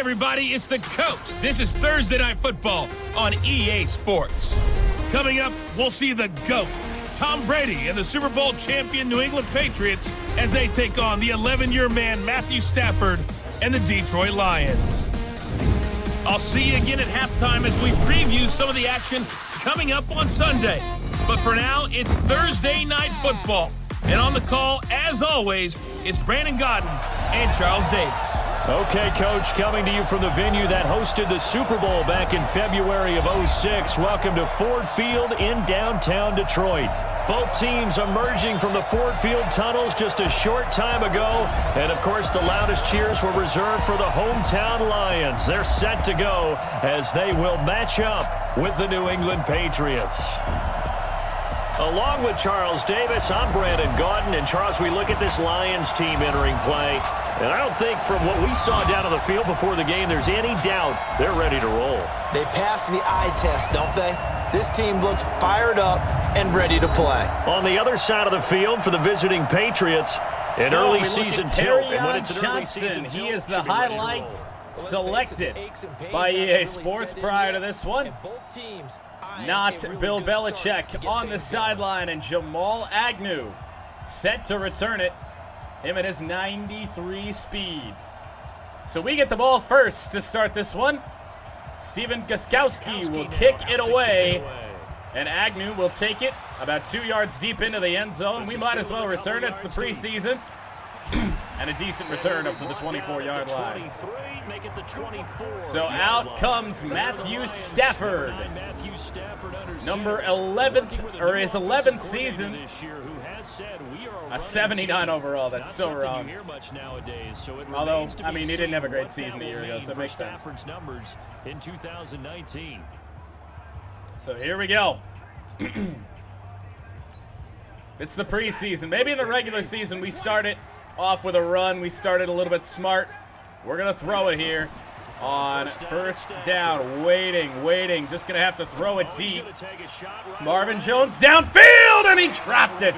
everybody, it's the Coach. This is Thursday Night Football on EA Sports. Coming up, we'll see the GOAT, Tom Brady, and the Super Bowl champion New England Patriots as they take on the 11-year man Matthew Stafford and the Detroit Lions. I'll see you again at halftime as we preview some of the action coming up on Sunday. But for now, it's Thursday Night Football. And on the call, as always, it's Brandon Godden and Charles Davis. Okay, Coach, coming to you from the venue that hosted the Super Bowl back in February of '06. Welcome to Ford Field in downtown Detroit. Both teams emerging from the Ford Field tunnels just a short time ago. And, of course, the loudest cheers were reserved for the hometown Lions. They're set to go as they will match up with the New England Patriots. Along with Charles Davis, I'm Brandon Gaudin. And, Charles, we look at this Lions team entering play. And I don't think from what we saw down on the field before the game there's any doubt they're ready to roll. They pass the eye test, don't they? This team looks fired up and ready to play. On the other side of the field for the visiting Patriots, an early season tilt. And when it's an early season he is the highlight selected by EA Sports prior to this one. Not Bill Belichick on the sideline, and Jamal Agnew set to return it. Him at his 93 speed. So we get the ball first to start this one. Steven Gostkowski will kick it away, and Agnew will take it about 2 yards deep into the end zone. We might as well return it. It's the preseason. And a decent return up to the 24-yard line. So out comes Matthew Stafford. Number 11th, or his 11th season. A 79 overall. That's so wrong. Although, I mean, he didn't have a great season a year ago, so it makes sense. So here we go. It's the preseason. Maybe in the regular season we start it off with a run. We started a little bit smart. We're going to throw it here on first down. Waiting. Just going to have to throw it deep. Marvin Jones downfield, and he dropped it.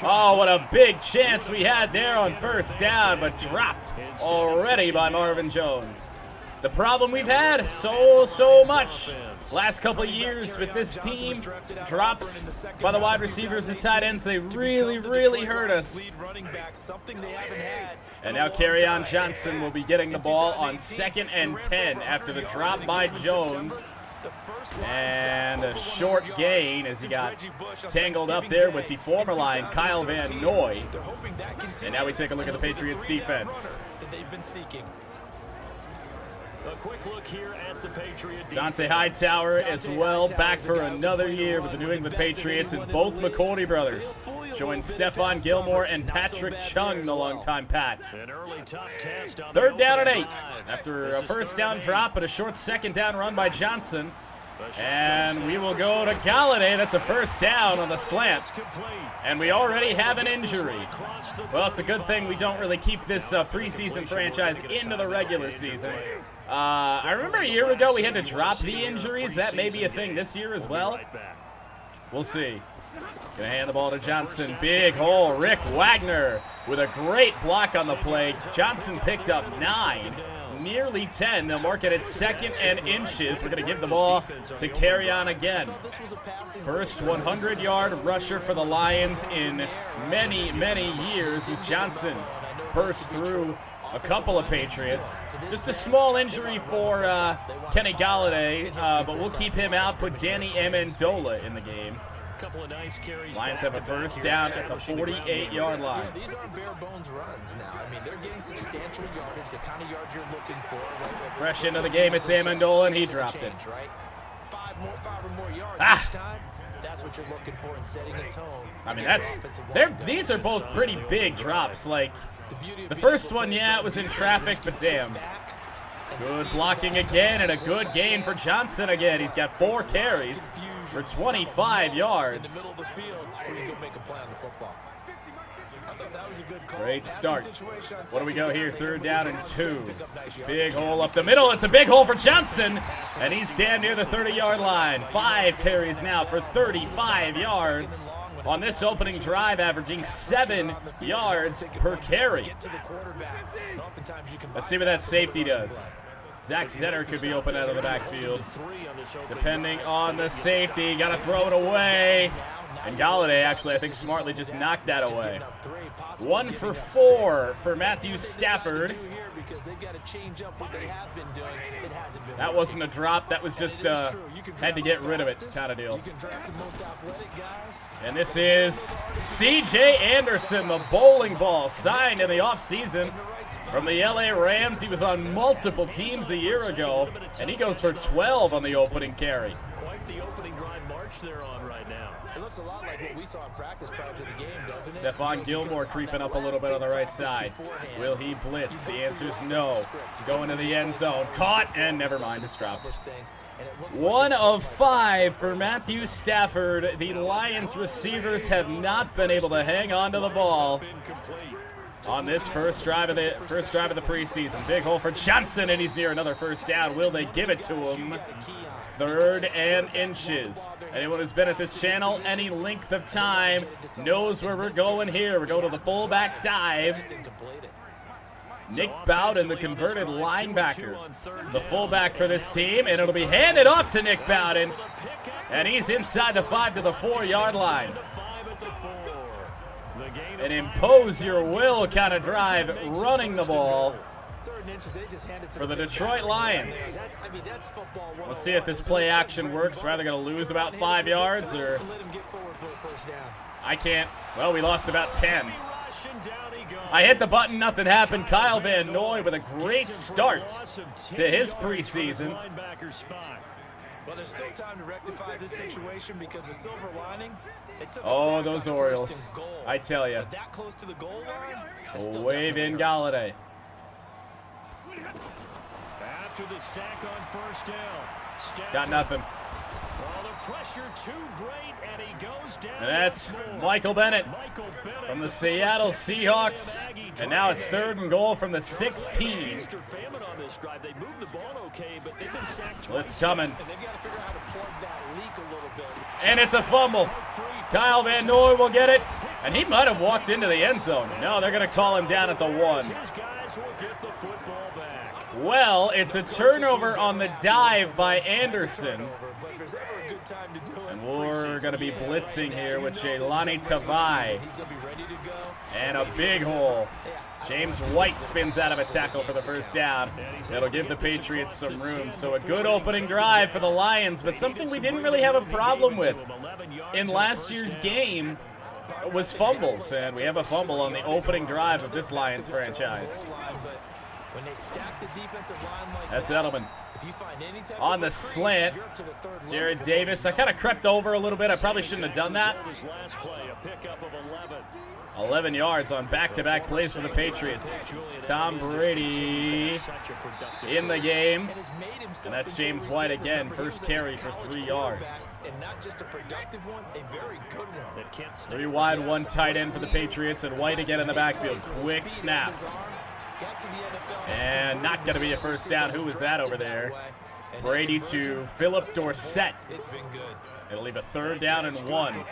Oh, what a big chance we had there on first down, but dropped already by Marvin Jones. The problem we've had so much last couple of years with this team, drops by the wide receivers and tight ends, they really hurt us. And now Kerryon Johnson will be getting the ball on 2nd and 10 after the drop by Jones. And a short gain as he got tangled up there with the former line, Kyle Van Noy. And now we take a look at the Patriots defense. A quick look here at the Patriot Dante Hightower as well, back for another year with the New England Patriots, and both McCourty brothers join Stephon Gilmore and Patrick Chung, the longtime Pat. Third down and 8 after a first down drop and a short second down run by Johnson. And we will go to Galladay. That's a first down on the slant. And we already have an injury. Well, it's a good thing we don't really keep this preseason franchise into the regular season. I remember a year ago we had to drop the injuries. That may be a thing this year as well. We'll see. Gonna hand the ball to Johnson. Big hole. Rick Wagner with a great block on the play. Johnson picked up 9. Nearly 10. They'll mark it at 2nd and inches. We're going to give the ball to Kerryon again. First 100-yard rusher for the Lions in many years as Johnson bursts through a couple of Patriots. Just a small injury for Kenny Galladay, but we'll keep him out. Put Danny Amendola in the game. Lions have a first down at the 48-yard line. These aren't bare bones runs now. I mean, they're getting substantial yardage, the kind of yards you're looking for. Fresh into the game, it's Amendola, and he dropped it. Five or more yards each time. That's what you're looking for in setting a tone. I mean, these are both pretty big drops. Like, the first one, yeah, it was in traffic, but damn. Good blocking again, and a good gain for Johnson again. He's got 4 carries for 25 yards. Great start. What do we go here? Third down and 2. Big hole up the middle. It's a big hole for Johnson, and he's down near the 30-yard line. 5 carries now for 35 yards on this opening drive, averaging 7 yards per carry. Let's see what that safety does. Zach Zenner could be open out of the backfield. Depending on the safety, got to throw it away. And Galladay actually, I think, smartly just knocked that away. 1 for 4 for Matthew Stafford. That wasn't a drop. That was just had to get rid of it kind of deal. And this is C.J. Anderson, the bowling ball, signed in the offseason from the LA Rams. He was on multiple teams a year ago, and he goes for 12 on the opening carry. Quite the opening drive march they're on right now. It looks a lot like what we saw in practice prior to the game, doesn't it? Stephon Gilmore creeping up a little bit on the right side. Will he blitz? The answer is no. Going to the end zone. Caught, and never mind, it's dropped. 1 of 5 for Matthew Stafford. The Lions receivers have not been able to hang on to the ball on this first drive of the preseason. Big hole for Johnson, and he's near another first down. Will they give it to him? 3rd and inches. Anyone who's been at this channel any length of time knows where we're going here. We're going to the fullback dive. Nick Bowden, the converted linebacker, the fullback for this team, and it'll be handed off to Nick Bowden, and he's inside the 5 to the 4-yard line. An impose your will kind of drive, running the ball for the Detroit Lions. We'll see if this play action works. We're either going to lose about 5 yards or I can't. Well, we lost about 10. I hit the button, nothing happened. Kyle Van Noy with a great start to his preseason. Well, there's still time to rectify this situation because the silver lining, oh, those Orioles. I tell you. that close to the goal line. Wave in Galladay. After the sack on first down. Got nothing. The pressure too great, and he goes down. And that's Michael Bennett from the Seattle Seahawks. And now it's 3rd and goal from the 16. Blitz coming. And it's a fumble. Kyle Van Noy will get it. And he might have walked into the end zone. No, they're going to call him down at the 1. Well, it's a turnover on the dive by Anderson. And we're going to be blitzing here with Jaylani Tavai. And a big hole. James White spins out of a tackle for the first down. That'll give the Patriots some room. So a good opening drive for the Lions, but something we didn't really have a problem with in last year's game was fumbles. And we have a fumble on the opening drive of this Lions franchise. That's Edelman. On the slant, Jared Davis. I kind of crept over a little bit. I probably shouldn't have done that. 11 yards on back-to-back plays for the Patriots. Tom Brady in the game. And that's James White again. First carry for 3 yards. And not just a productive one, a very good one. 3 wide, 1 tight end for the Patriots, and White again in the backfield. Quick snap. And not going to be a first down. Who was that over there? Brady to Philip Dorsett. It'll leave a 3rd down and 1.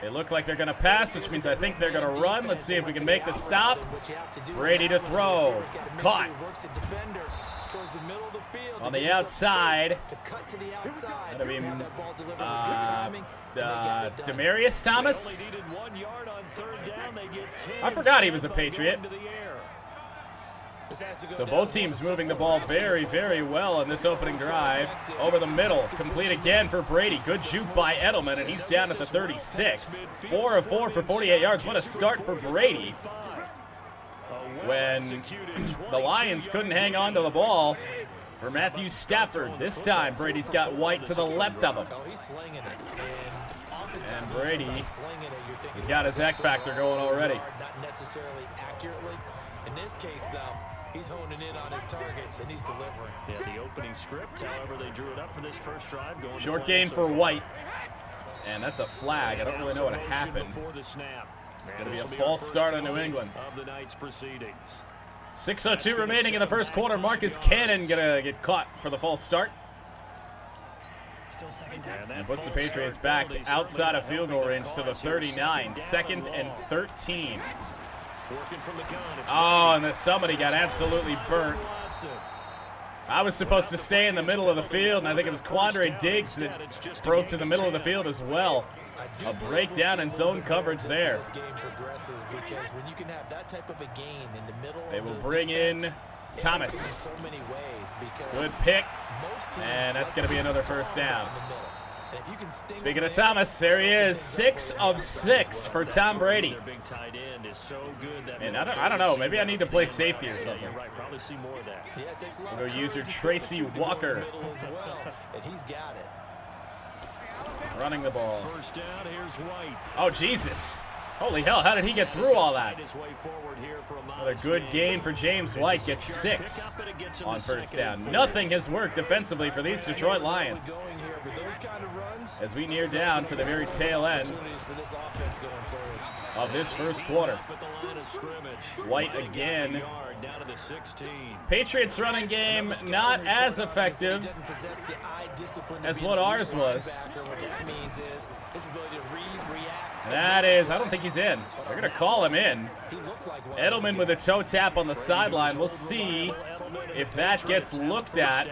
They look like they're going to pass, which means I think they're going to run. Let's see if we can make the stop. Brady to throw. Caught. On the outside. That'll be Demaryius Thomas. I forgot he was a Patriot. So both teams moving the ball very, very well in this opening drive. Over the middle, complete again for Brady. Good shoot by Edelman, and he's down at the 36. 4 of 4 for 48 yards. What a start for Brady. When the Lions couldn't hang on to the ball for Matthew Stafford. This time, Brady's got White to the left of him. And Brady has got his X factor going already. Not necessarily accurately. In this case, though, he's honing in on his targets, and he's delivering. Yeah, the opening script, however, they drew it up for this first drive. Short gain for White. And that's a flag. I don't really know what happened. Going to be a false start on New England. 6:02 remaining in the first quarter. Marcus Cannon going to get caught for the false start. And puts the Patriots back outside of field goal range to the 39. 2nd and 13. Oh, and then somebody got absolutely burnt. I was supposed to stay in the middle of the field, and I think it was Quandre Diggs that broke to the middle of the field as well. A breakdown in zone coverage there. They will bring in Thomas. Good pick, and that's going to be another first down. Speaking of Thomas, there he is, 6 of 6 for Tom Brady. And I don't know, maybe I need to play safety or something. We'll go user Tracy Walker. Running the ball. Oh, Jesus. Holy hell, how did he get through all that? Another good gain for James White. Gets 6 on first down. Nothing has worked defensively for these Detroit Lions. As we near down to the very tail end of this first quarter. White again. Patriots running game not as effective as what ours was. That is, I don't think he's in. They're going to call him in. Edelman with a toe tap on the sideline. We'll see if that gets looked at.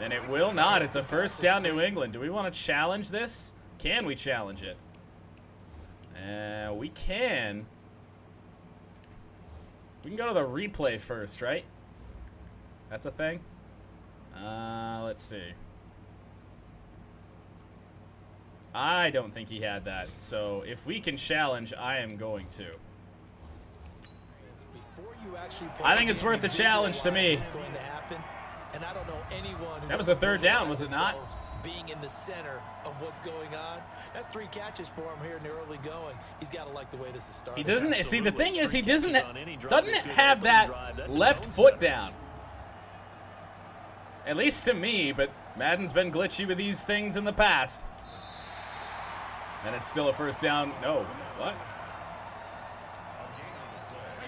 And it will not. It's a first down, New England. Do we want to challenge this? Can we challenge it? We can. We can go to the replay first, right? That's a thing? Let's see. I don't think he had that. So if we can challenge, I am going to. I think it's worth the challenge to me. That was a third down, was it not? Being in the center of what's going on. That's 3 catches for him here in the early going. He's got to like the way this is starting. He doesn't see, the thing is he doesn't have that left foot down. At least to me, but Madden's been glitchy with these things in the past. And it's still a first down. No, what?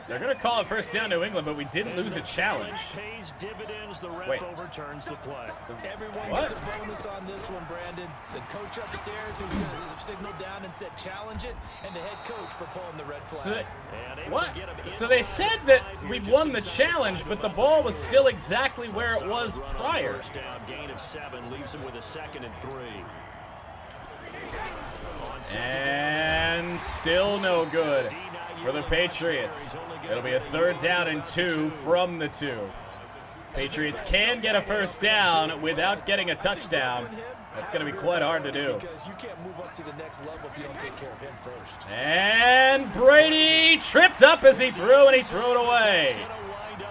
They're going to call it first down New England, but we didn't lose a challenge. Wait. Everyone What? gets a bonus on this one, Brandon. The coach upstairs who signaled down and said challenge it, and the head coach for pulling the red flag. What? So they said that we won the challenge, but the ball was still exactly where it was prior. First down, gain of 7, leaves him with a 2nd and 3. And still no good for the Patriots. It'll be a third down and 2 from the 2. Patriots can get a first down without getting a touchdown. That's going to be quite hard to do. And Brady tripped up as he threw, and he threw it away.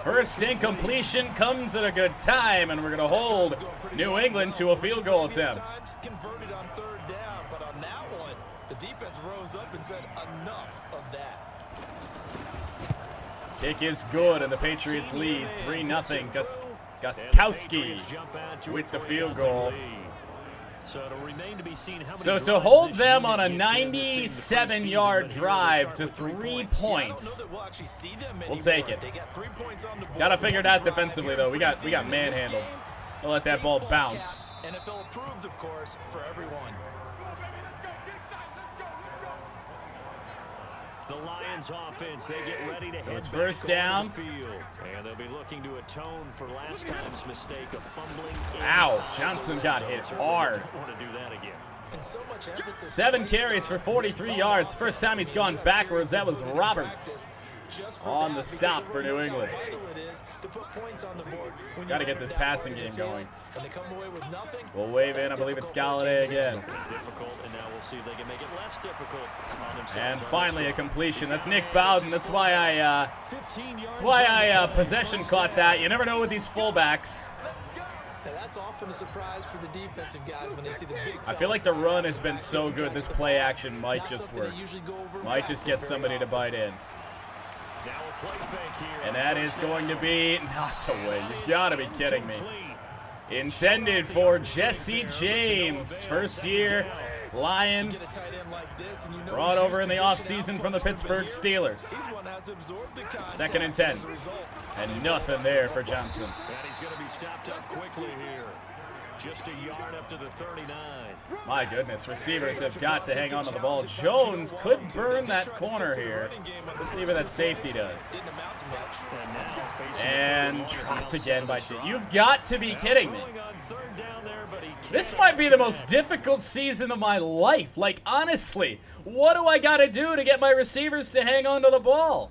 First incompletion comes at a good time, and we're going to hold New England to a field goal attempt. Converted on third down, but on that one, the defense rose up and said enough of that. Kick is good, and the Patriots lead 3-0. Gostkowski with the field goal. So to hold them on a 97-yard drive to 3 points, we'll take it. Got to figure it out defensively, though. We got manhandled. We'll let that ball bounce. NFL approved, of course, for everyone. The Lions offense, they get ready to So head it's first down. And they'll be looking to atone for last time's mistake of fumbling. Ow, Johnson got hit hard. Don't want to do that again. And so much emphasis 7 carries for 43 yards. First time he's gone backwards. That was Roberts on the stop for New England. Got to get this passing game going. We'll wave in. I believe it's Galladay again. And finally a completion. That's Nick Bowden. That's why I possession caught that. You never know with these fullbacks. That's often a surprise for the defensive guys when they see the big. I feel like the run has been so good. This play action might just work. Might just get somebody to bite in. And that is going to be not away. You gotta be kidding me. Intended for Jesse James, first year Lion, brought over in the offseason from the Pittsburgh Steelers. 2nd and 10. And nothing there for Johnson. And he's going to be stopped up quickly here. Just a yard up to the 39. My goodness, receivers have got to hang on to the ball. Jones could burn that corner here. Let's see what that safety does. And dropped again by J. You've got to be kidding me. This might be the most difficult season of my life. Like, honestly, what do I got to do to get my receivers to hang on to the ball?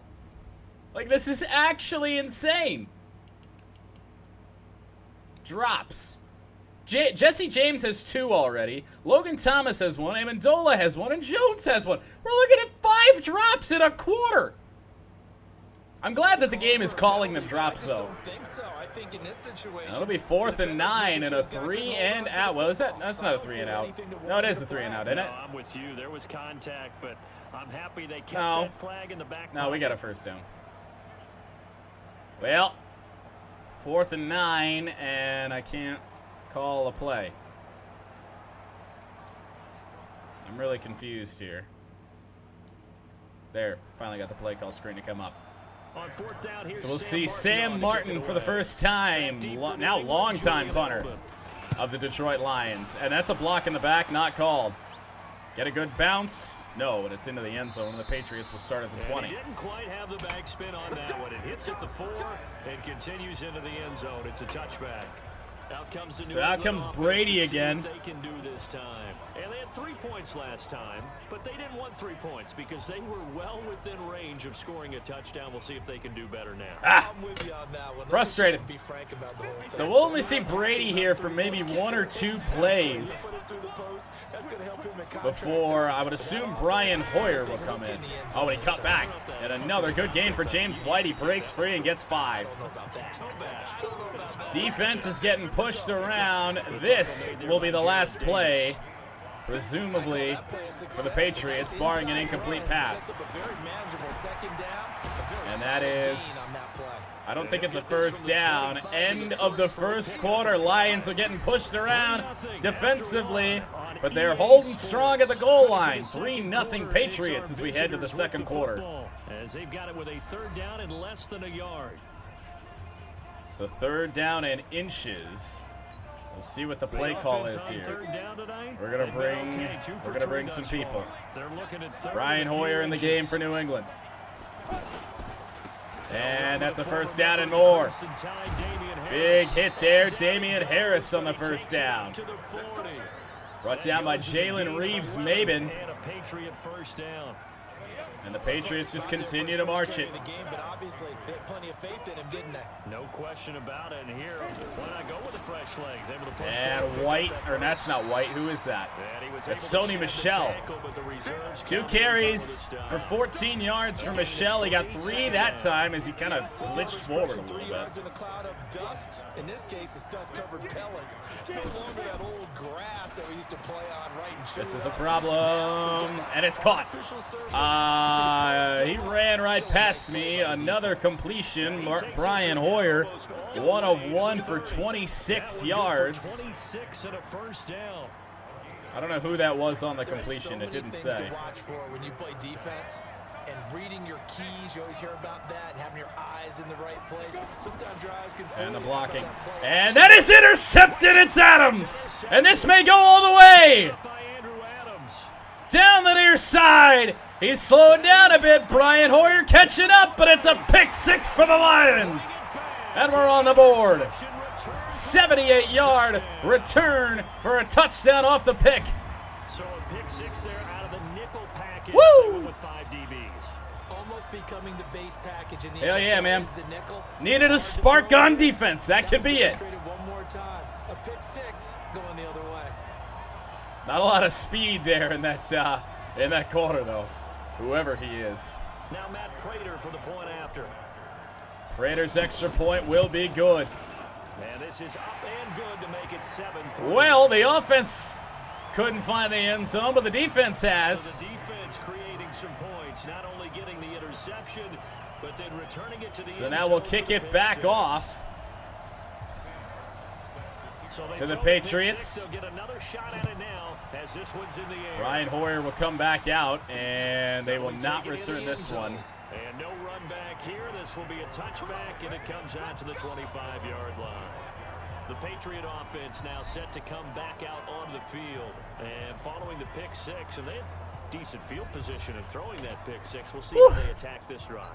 Like, this is actually insane. Drops. Jesse James has 2 already. Logan Thomas has 1. Amendola has 1. And Jones has 1. We're looking at 5 drops in a quarter. I'm glad that the game is calling them drops, though. That'll be 4th and 9 and a 3 and out. Well, is that? That's not a 3 and out. No, it is a 3 and out, isn't it? I'm with you. There was contact, but I'm happy they kept that flag in the back. No, we got a first down. Well, 4th and 9, and I can't call a play. I'm really confused here. There, finally got the play call screen to come up. On 4th down, so we'll see Sam Martin for the first time, now long-time punter of the Detroit Lions. And that's a block in the back, not called. Get a good bounce. No, and it's into the end zone. The Patriots will start at the 20. He didn't quite have the backspin on that one. It hits at the 4 and continues into the end zone. It's a touchback. So out comes Brady again. They can do this time. And they had 3 points last time, but they didn't want 3 points because they were well within range of scoring a touchdown. We'll see if they can do better now. I'm with you on that one. Frustrated. Be frank about the whole thing. So we'll only see Brady here for maybe 1 or 2 plays before I would assume Brian Hoyer will come in. Oh, and he cut back. And another good gain for James White. He breaks free and gets 5. Defense is getting pushed around. This will be the last play, presumably, for the Patriots, barring an incomplete pass. And that is, I don't think it's a first down. End of the first quarter. Lions are getting pushed around defensively, but they're holding strong at the goal line. 3-0 Patriots as we head to the second quarter. As they've got it with a 3rd down and less than a yard. So 3rd down and inches. We'll see what the play call is here. We're gonna bring some people. Brian Hoyer in the game for New England. And that's a first down and more. Big hit there. Damian Harris on the first down. Brought down by Jalen Reeves-Maybin. And the Patriots just continue to march it. No question about it. And here, why not go with the fresh legs? Able to push and White, or that's not White. Who is that? That's Sony Michel. 2 carries for 14 yards for Michel. He got 3 that time as he kind of glitched forward a little bit. In this case, it's dust-covered pellets. It's no longer that old grass that we used to play on right and This is a problem, and it's caught. He ran right past me. Another completion. Brian Hoyer, 1 of 1 for 26 yards. 26 and a first down. I don't know who that was on the completion. It didn't say. To watch for when you play defense and reading your keys, you always hear about that, and having your eyes in the right place. Sometimes your eyes can. And the blocking, and that is intercepted. It's Adams, and this may go all the way. Down the near side. He's slowing down a bit. Brian Hoyer catching up, but it's a pick 6 for the Lions. And we're on the board. 78-yard return for a touchdown off the pick. So a pick 6 there out of the nickel package. Woo! With 5 DBs. Almost becoming the base package in the Hell yeah, man. The nickel. Needed a spark on defense. That could be it. One more time. A pick 6 going the other way. Not a lot of speed there in that quarter, though. Whoever he is. Now Matt Prater for the point after. Prater's extra point will be good. And this is up and good to make it 7-3. Well, the offense couldn't find the end zone, but the defense has. So the defense creating some points, not only getting the interception, but then returning it to the end zone. So now we'll kick it back off to the Patriots. They'll get another shot at it now as this one's in the air. Brian Hoyer will come back out, and they will not return this one. And no run back here. This will be a touchback, and it comes out to the 25-yard line. The Patriot offense now set to come back out onto the field. And following the pick six, and they had decent field position in throwing that pick six. We'll see how they attack this drive.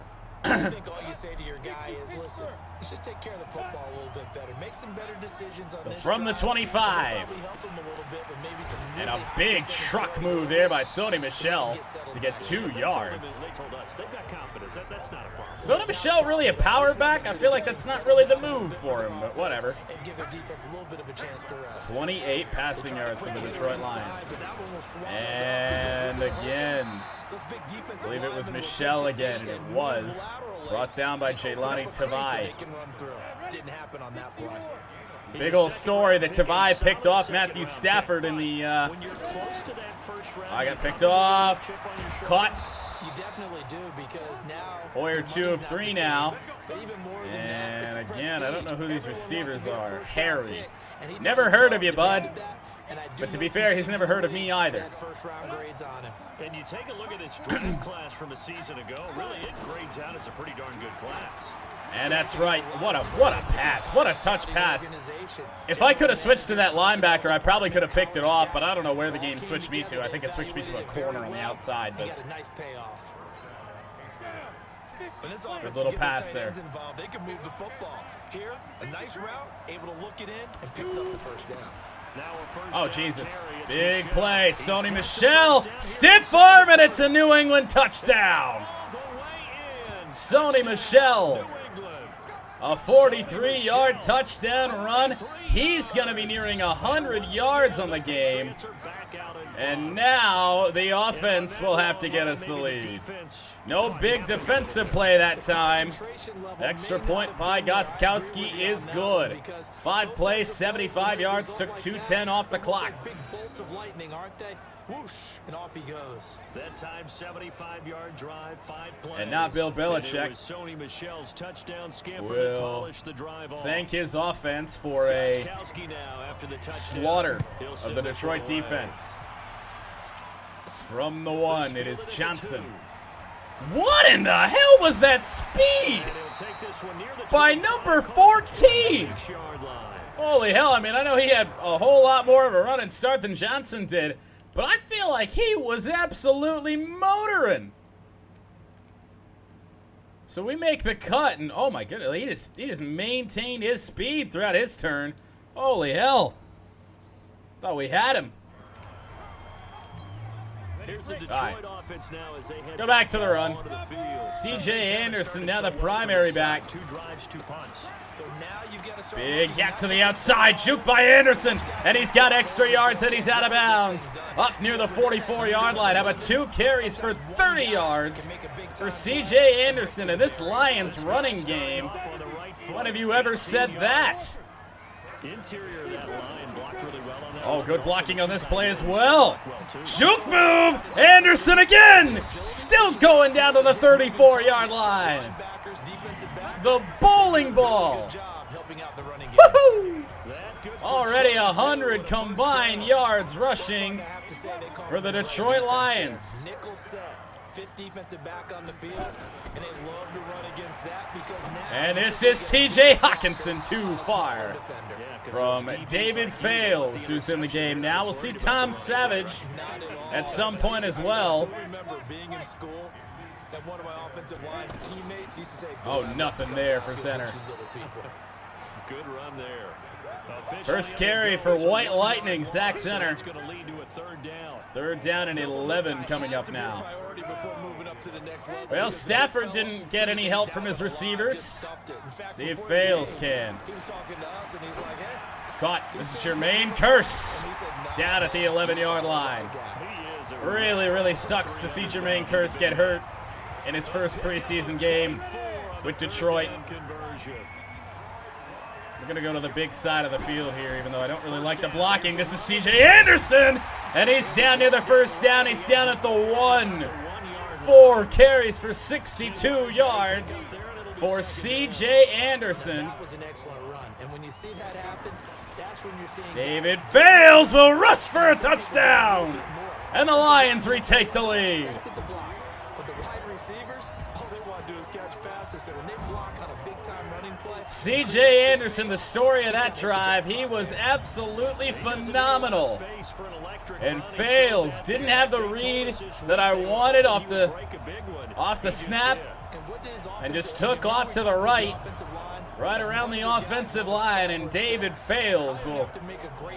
I think all you say to your guy is, listen, let's just take care of the football a little bit better. Make some better decisions on So this from the drive. 25. Probably help him a little bit, but maybe some And really a big high-percentage truck throws move early. there by Sony Michel to get 2 yards. They told us they've got confidence. That's not a problem. Sony Michel really a power back? I feel like that's not really the move for him, but whatever. And give their defense a little bit of a chance to rest. 28 passing yards for the Detroit Lions. And again, I believe it was Michel again, and it was. Brought down by Jaylani Tavai. Didn't happen on that play. Big old story that Tavai picked off Matthew Stafford in the, I got picked off, caught. You definitely do, because now Hoyer 2 of 3 now. but even more than that, And it's the again, I don't know who these prestige. receivers Everyone are. wants to get a Harry. first-round pick, and he Never does heard his of you, job to bud. grab that, and I do But to know be some fair, he's teams never heard of me really either. had first-round grades on him. And you take a look at this draft class from a season ago. Really, it grades out as a pretty darn good class. And that's right. What a pass. What a touch pass. If I could have switched to that linebacker, I probably could have picked it off, but I don't know where the game switched me to. I think it switched me to a corner on the outside. He But got a nice payoff. When this good offense little can get pass the tight there. ends involved, they can move the football. Here, a nice route, able to look it in, and picks up the first down. Now a first Oh, down Jesus. carry. It's Big Michel. play. He's Sony got Michel. the first Stiff down. arm, and it's a New England touchdown. The way in. Sony Michel. New England. A 43-yard touchdown run. He's going to be nearing 100 yards on the game. Patriots are back out in And front. now the offense will have to get us the lead. No big defensive play that time. Extra point by Gostkowski is good. 5 plays, 75 yards, took 2:10 off the clock. Big bolts of lightning, aren't they? Whoosh, and off he goes. That time, 75-yard drive, 5 plays. And now Bill And it Belichick was Sony Michel's touchdown scamper that will polished the drive off. thank his offense for a Gostkowski now after the touchdown. slaughter He'll of send the this one Detroit away. defense. From the 1, it is Fielded at the Johnson. 2. What in the hell was that speed And he'll take this one near the by 25, number caught at the 14? 6-yard line. Holy hell, I mean, I know he had a whole lot more of a running start than Johnson did, but I feel like he was absolutely motoring. So we make the cut, and oh my goodness, he just maintained his speed throughout his turn. Holy hell. Thought we had him. Here's the All Detroit right. offense now as they head Go back to the run. onto the field. C.J. Things haven't Anderson, started now the so well primary from the side. back. 2 drives, 2 punts. So now you've got to start Big looking gap not to the just at outside, juke by Anderson, and he's got extra yards, and he's out of bounds. Up near the 44-yard line. How about 2 carries for 30 yards for C.J. Anderson in this Lions running game? Off on the right foot. When have you ever said that? Interior of that line blocked really well on that. Oh, one. good Also blocking the on this 2 play tight as ends well. blocked well, too. Juke move! Anderson again! Still going down to the 34-yard line. linebackers, defensive backs. The bowling ball. Good job helping out the running game. Woohoo! That good for Already Detroit. 100 combined yards rushing I have to say they call for the it right Detroit defense Lions. there. Nickel set. 5th defensive back on the field, and they love to run against that because now. And this is T.J. Hawkinson too far Defender. Yeah, 'cause from those DBs David like Fales, who's in the game now. We'll see Tom Savage Not at all. at some point as well. I still remember being in school that one of my offensive line teammates used to say, Oh, "Go out, nothing go there out, for you center. little people." Good run there. Officially First carry for undergoes a White 1 yard Lightning, loss, Zach so Center. That's going to lead to a 3rd down. 3rd down and 11 coming up now. Priority before moving up to the next level. Well, He's a Stafford big fella. didn't get any help from his He was down a lot, receivers. just stuffed it. In fact, See if before the Fales game, can. He was talking to us, and he's like, "Hey." Caught. This is Jermaine Curse He said, "Nah, down at the 11-yard line. He is a Really sucks to see Jermaine Curse get hurt in his first preseason game with Detroit. conversion. We're going to go to the big side of the field here, even though I don't really like the blocking. This is C.J. Anderson, and he's down near the first down. He's down at the 1. 4 carries for 62 yards for C.J. Anderson. That was an excellent run. And when you see that happen, that's when you're seeing David guys Fales will rush for a touchdown, and the Lions retake the lead. expected to block, but the wide receivers, all they want to do is catch passes. So when they block on a big-time running play, C.J. Anderson, the story of that drive, he was absolutely phenomenal. And fails. Didn't have the read that I wanted off the snap, and just took off to the right around the offensive line, and David Fales will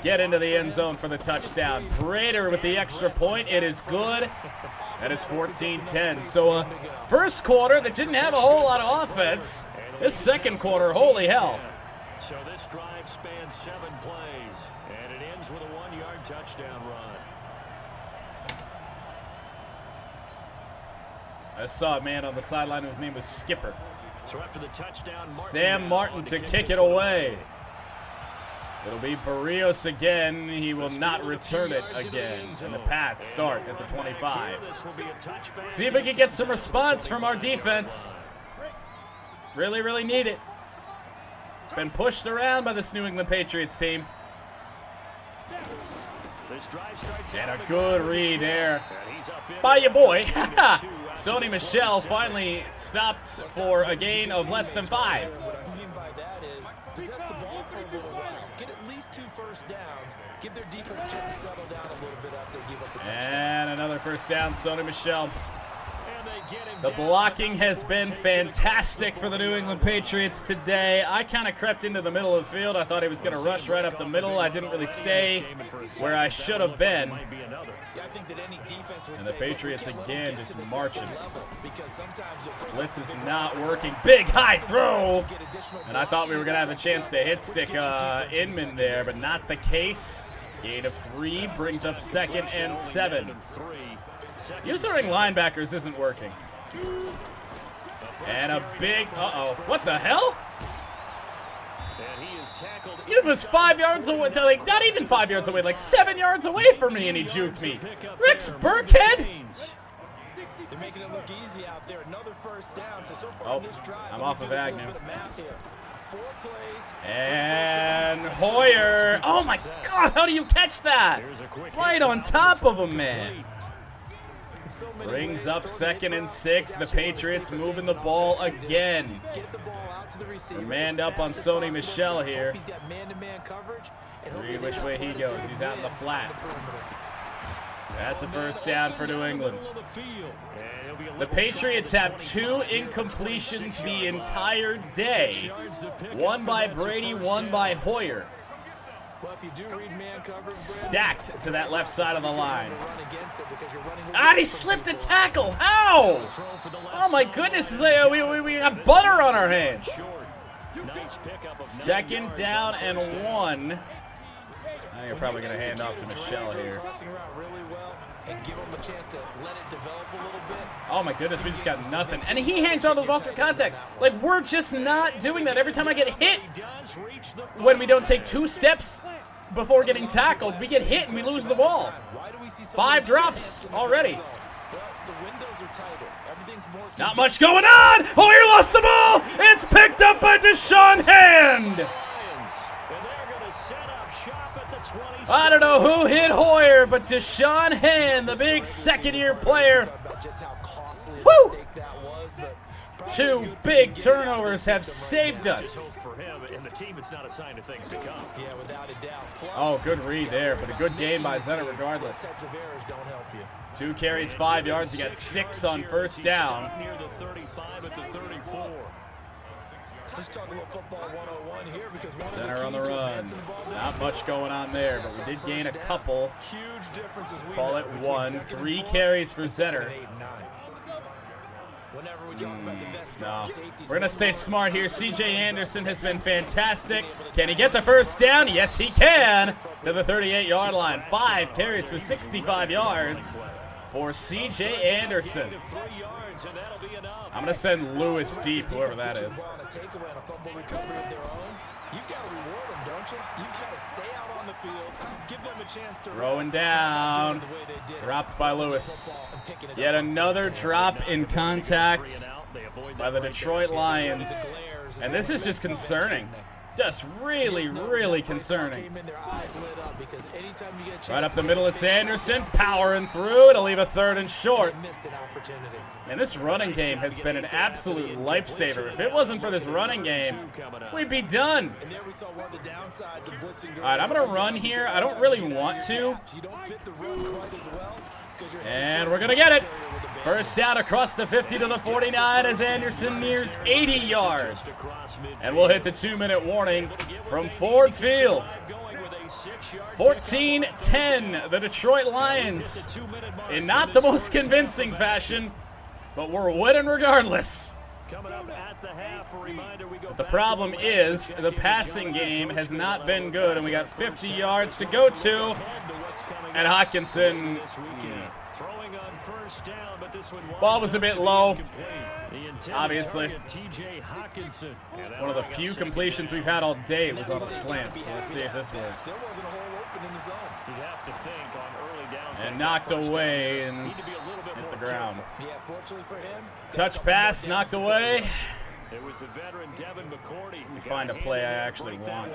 get into the end zone for the touchdown. Prater with the extra point. It is good, and it's 14-10. So first quarter that didn't have a whole lot of offense. This second quarter, holy hell. So this drive spans 7 plays, and it ends with a 1-yard touchdown run. I saw a man on the sideline whose name was Skipper. So after the touchdown, Sam Martin to kick it away. It'll be Barrios again. He will not return it again. And the Pats start at the 25. See if we can get some response from our defense. Really, really need it. Been pushed around by this New England Patriots team. And a good read there by your boy. Sony Michel finally stopped for a gain of less than 5. what I mean by that is possess the ball for a little while. Get at least 2 first downs. Give their defense a chance to settle down a little bit after they give up the touchdown. And another first down, Sony Michel. The blocking has been fantastic for the New England Patriots today. I kind of crept into the middle of the field. I thought he was going to rush right up the middle. I didn't really stay where I should have been. And the Patriots again just marching. Blitz is not working. Big high throw. And I thought we were going to have a chance to hit stick Inman there, but not the case. Gain of 3 brings up 2nd and 7. Using linebackers isn't working. And a big, what the hell? Dude was 5 yards away, like not even 5 yards away, like 7 yards away from me, and he juked me. Rex Burkhead? They're making it look easy out there. Another first down. So far in this drive, I'm off of Agnew. 4 plays. And Hoyer. Oh my God, how do you catch that? Right on top of him, man. Brings up 2nd and 6. The Patriots moving the ball again. Manned up on Sony Michel here. Read which way he goes. He's out in the flat. That's a first down for New England. The Patriots have 2 incompletions the entire day. One by Brady, one by Hoyer. Stacked to that left side of the line. Ah, he slipped a tackle. How? Oh my goodness, we got butter on our hands. 2nd down and 1. Now you're probably going to hand off to Michel here. Oh my goodness, we just got nothing. And he hangs on to the ball through contact. Like, we're just not doing that. Every time I get hit, when we don't take 2 steps before getting tackled, we get hit and we lose the ball. 5 drops already. Not much going on. Hoyer lost the ball. It's picked up by Deshaun Hand. I don't know who hit Hoyer, but Deshaun Hand, the big second-year player. Woo! 2 big turnovers have saved us. Oh, good read there, but a good game by Zenner regardless. 2 carries, 5 yards. He got 6 on first down. Center on the run. Not much going on there, but we did gain a couple. Call it 1. 3 carries for Zenner. No. We're going to stay smart here. C.J. Anderson has been fantastic. Can he get the first down? Yes, he can. To the 38-yard line. 5 carries for 65 yards for C.J. Anderson. I'm going to send Lewis deep, whoever that is. Throwing down. Dropped by Lewis. Yet another drop in contact by the Detroit Lions. And this is just concerning. Just really, really concerning. Right up the middle, it's Anderson powering through. It'll leave a 3rd and short. And this running game has been an absolute lifesaver. If it wasn't for this running game, we'd be done. All right, I'm going to run here. I don't really want to. And we're going to get it. First down across the 50 to the 49 as Anderson nears 80 yards. And we'll hit the 2-minute warning from Ford Field. 14-10, the Detroit Lions, in not the most convincing fashion, but we're winning regardless. But the problem is the passing game has not been good, and we got 50 yards to go to. And Hawkinson, ball was a bit low, obviously. One of the few completions we've had all day was on a slant, so let's see if this works. And knocked away and hit the ground. Touch pass, knocked away. Let me find a play I actually want.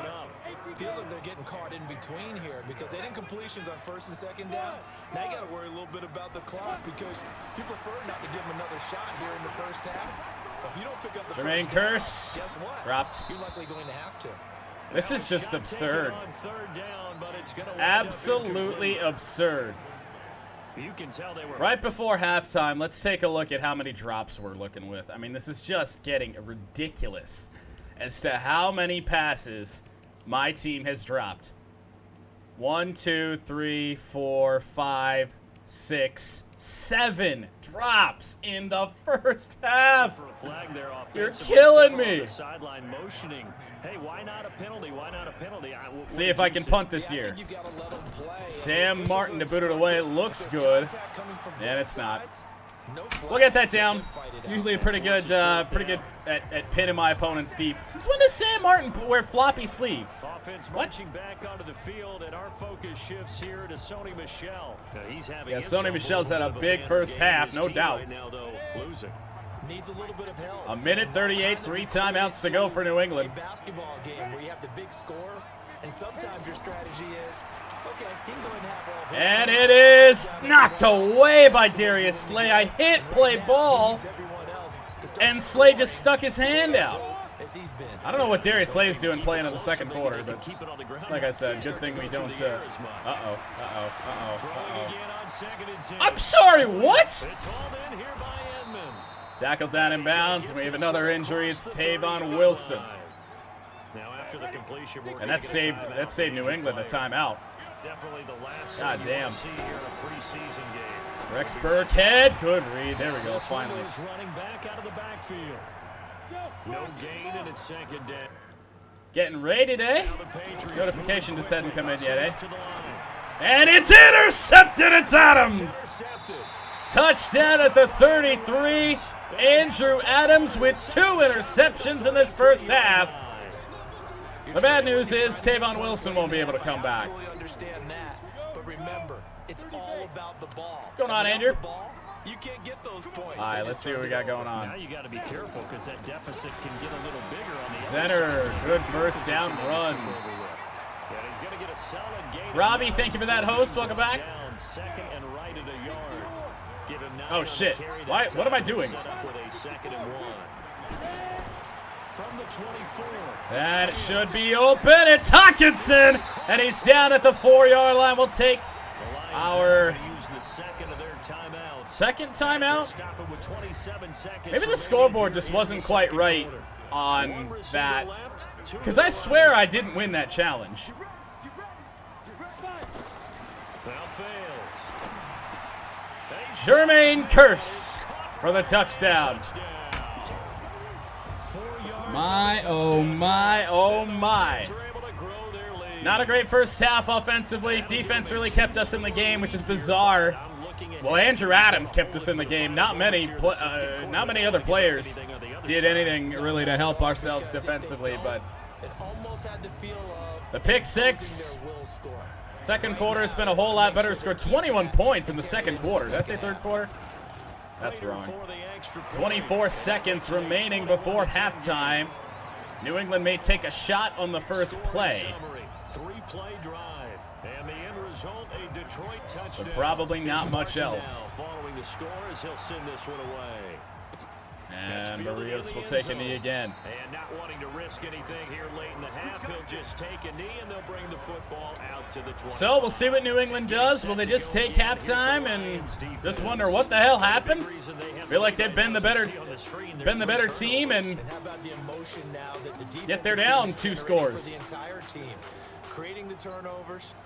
Feels like they're getting caught in between here because they didn't completions on 1st and 2nd down. Now you got to worry a little bit about the clock because you prefer not to give them another shot here in the 1st half. But if you don't pick up the Jermaine Kearse dropped. You're likely going to have to. This is just absurd. Absolutely absurd. Right before halftime, let's take a look at how many drops we're looking with. I mean, this is just getting ridiculous as to how many passes my team has dropped. 1, 2, 3, 4, 5, 6, 7 drops in the 1st half. You're killing me. Hey, why not a penalty? Why not a penalty? See if I can punt this year. Sam Martin to boot it away. Looks good. And it's not. We'll get that down. Usually pretty good at pinning my opponents deep. Since when does Sam Martin wear floppy sleeves? What? Yeah, Sony Michel's had a big 1st half, no doubt. Needs a little bit of help. A minute 38, 3 timeouts to go for New England. A basketball game where you have the big score, and sometimes your strategy is, okay, he can go ahead and have all his. And it is knocked away by Darius Slay. I hit play ball, and Slay just stuck his hand out. I don't know what Darius Slay is doing playing in the 2nd quarter, but like I said, good thing we don't. I'm sorry, what? Tackled down in bounds, and we have another injury. It's Tavon Wilson. And that saved New England a timeout. God damn. Rex Burkhead, good read. There we go, finally. Getting ready today. Notification just hadn't come in yet, eh? And it's intercepted, it's Adams! Touchdown at the 33. Andrew Adams with 2 interceptions in this 1st half. The bad news is Tavon Wilson won't be able to come back. What's going on, Andrew? You can't get those points. All right, let's see what we got going on. Now you got to be careful because that deficit can get a little bigger on the Center, good 1st down run. Robbie, thank you for that host. Welcome back. Oh shit! Why? What am I doing? That should be open. It's Hawkinson, and he's down at the 4-yard line. We'll take our 2nd timeout. Maybe the scoreboard just wasn't quite right on that, because I swear I didn't win that challenge. Jermaine Kearse for the touchdown. My, oh my, oh my. Not a great 1st half offensively. Defense really kept us in the game, which is bizarre. Well, Andrew Adams kept us in the game. Not many other players did anything really to help ourselves defensively, but the pick 6. 2nd quarter has been a whole lot better. Scored 21 points in the 2nd quarter. Did I say 3rd quarter? That's wrong. 24 seconds remaining before halftime. New England may take a shot on the first play. Three-play drive, and the end result, a Detroit touchdown. But probably not much else. Following the scores, he'll send this one away. And Barrios will take a knee again. And not wanting to risk anything here late in the half, he'll just take a knee, and they'll bring the football out to the 20. So we'll see what New England does. Will they just take halftime and just wonder what the hell happened? Feel like they've been the better team, and yet they're down 2 scores. Creating the turnovers.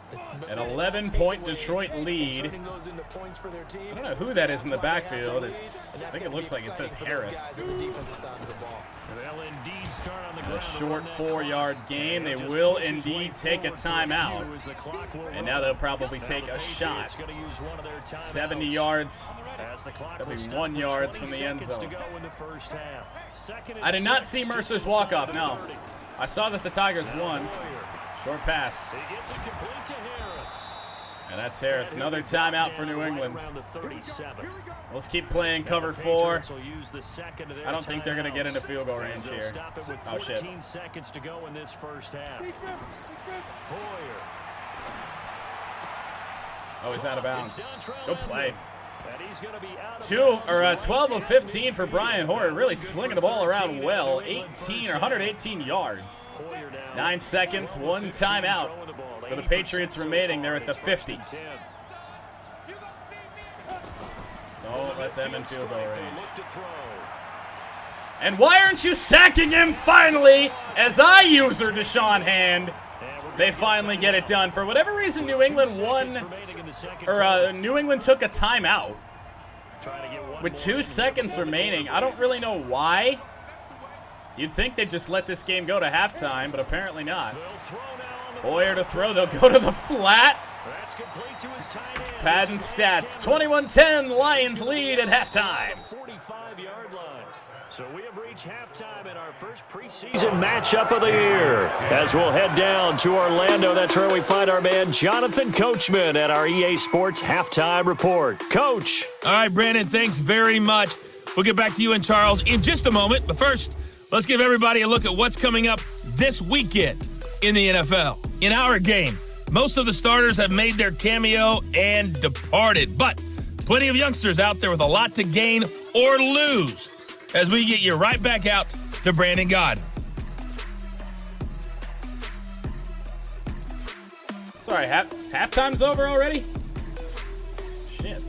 An 11-point Detroit lead. I don't know who that is in the backfield. I think it looks like it says Harris. A short 4-yard gain. They will indeed take a timeout. And now they'll probably take a shot. 70 yards. 71 yards from the end zone. I did not see Mercer's walk-off, no. I saw that the Tigers won. Short pass. And that's Harris. Another timeout for New England. Let's keep playing cover 4. I don't think they're going to get into field goal range here. Oh, shit. 14 seconds to go in this first half. Oh, he's out of bounds. Go play. 12 of 15 for Brian Hoyer. Really slinging the ball around well. 118 yards. 9 seconds, 1 timeout for the Patriots remaining. They're at the 50. Don't let them in field goal range. And why aren't you sacking him finally? As I-user Deshaun Hand, they finally get it done. For whatever reason, New England New England took a timeout with 2 seconds remaining. I don't really know why. You'd think they'd just let this game go to halftime, but apparently not. Hoyer to throw. They'll go to the flat. Pad and stats. 21-10. Lions lead at halftime. 45-yard line. So we have reached halftime in our first preseason matchup of the year. As we'll head down to Orlando, that's where we find our man Jonathan Coachman at our EA Sports Halftime Report. Coach. All right, Brandon, thanks very much. We'll get back to you and Charles in just a moment. But first, let's give everybody a look at what's coming up this weekend in the NFL. In our game, most of the starters have made their cameo and departed, but plenty of youngsters out there with a lot to gain or lose as we get you right back out to Brandon God. Sorry, halftime's over already? Shit.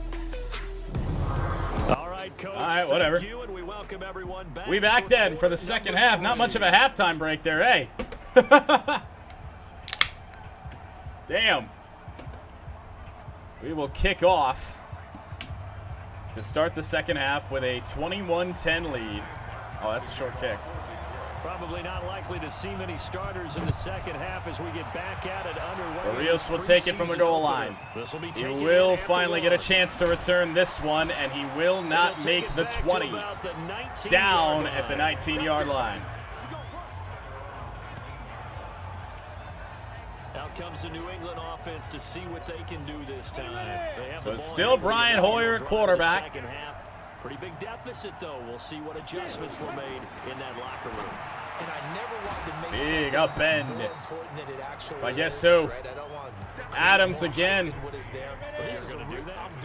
All right, Coach. All right, whatever. Thank you, and we welcome everyone back. We back then for the second half. Not much of a halftime break there, eh? Damn. We will kick off to start the second half with a 21-10 lead. Oh, that's a short kick. Probably not likely to see many starters in the second half as we get back at it underway. Barrios will take it from the goal line. He will finally get a chance to return this one, and he will not make the 20. Down at the 19-yard line. Out comes the New England offense to see what they can do this time. So it's still Brian Hoyer at quarterback. Pretty big deficit, though. We'll see what adjustments were made in that locker room. And I never wanted to make big upend. more important than it actually I guess is, so. right? I don't want Adams again. what is there, but this is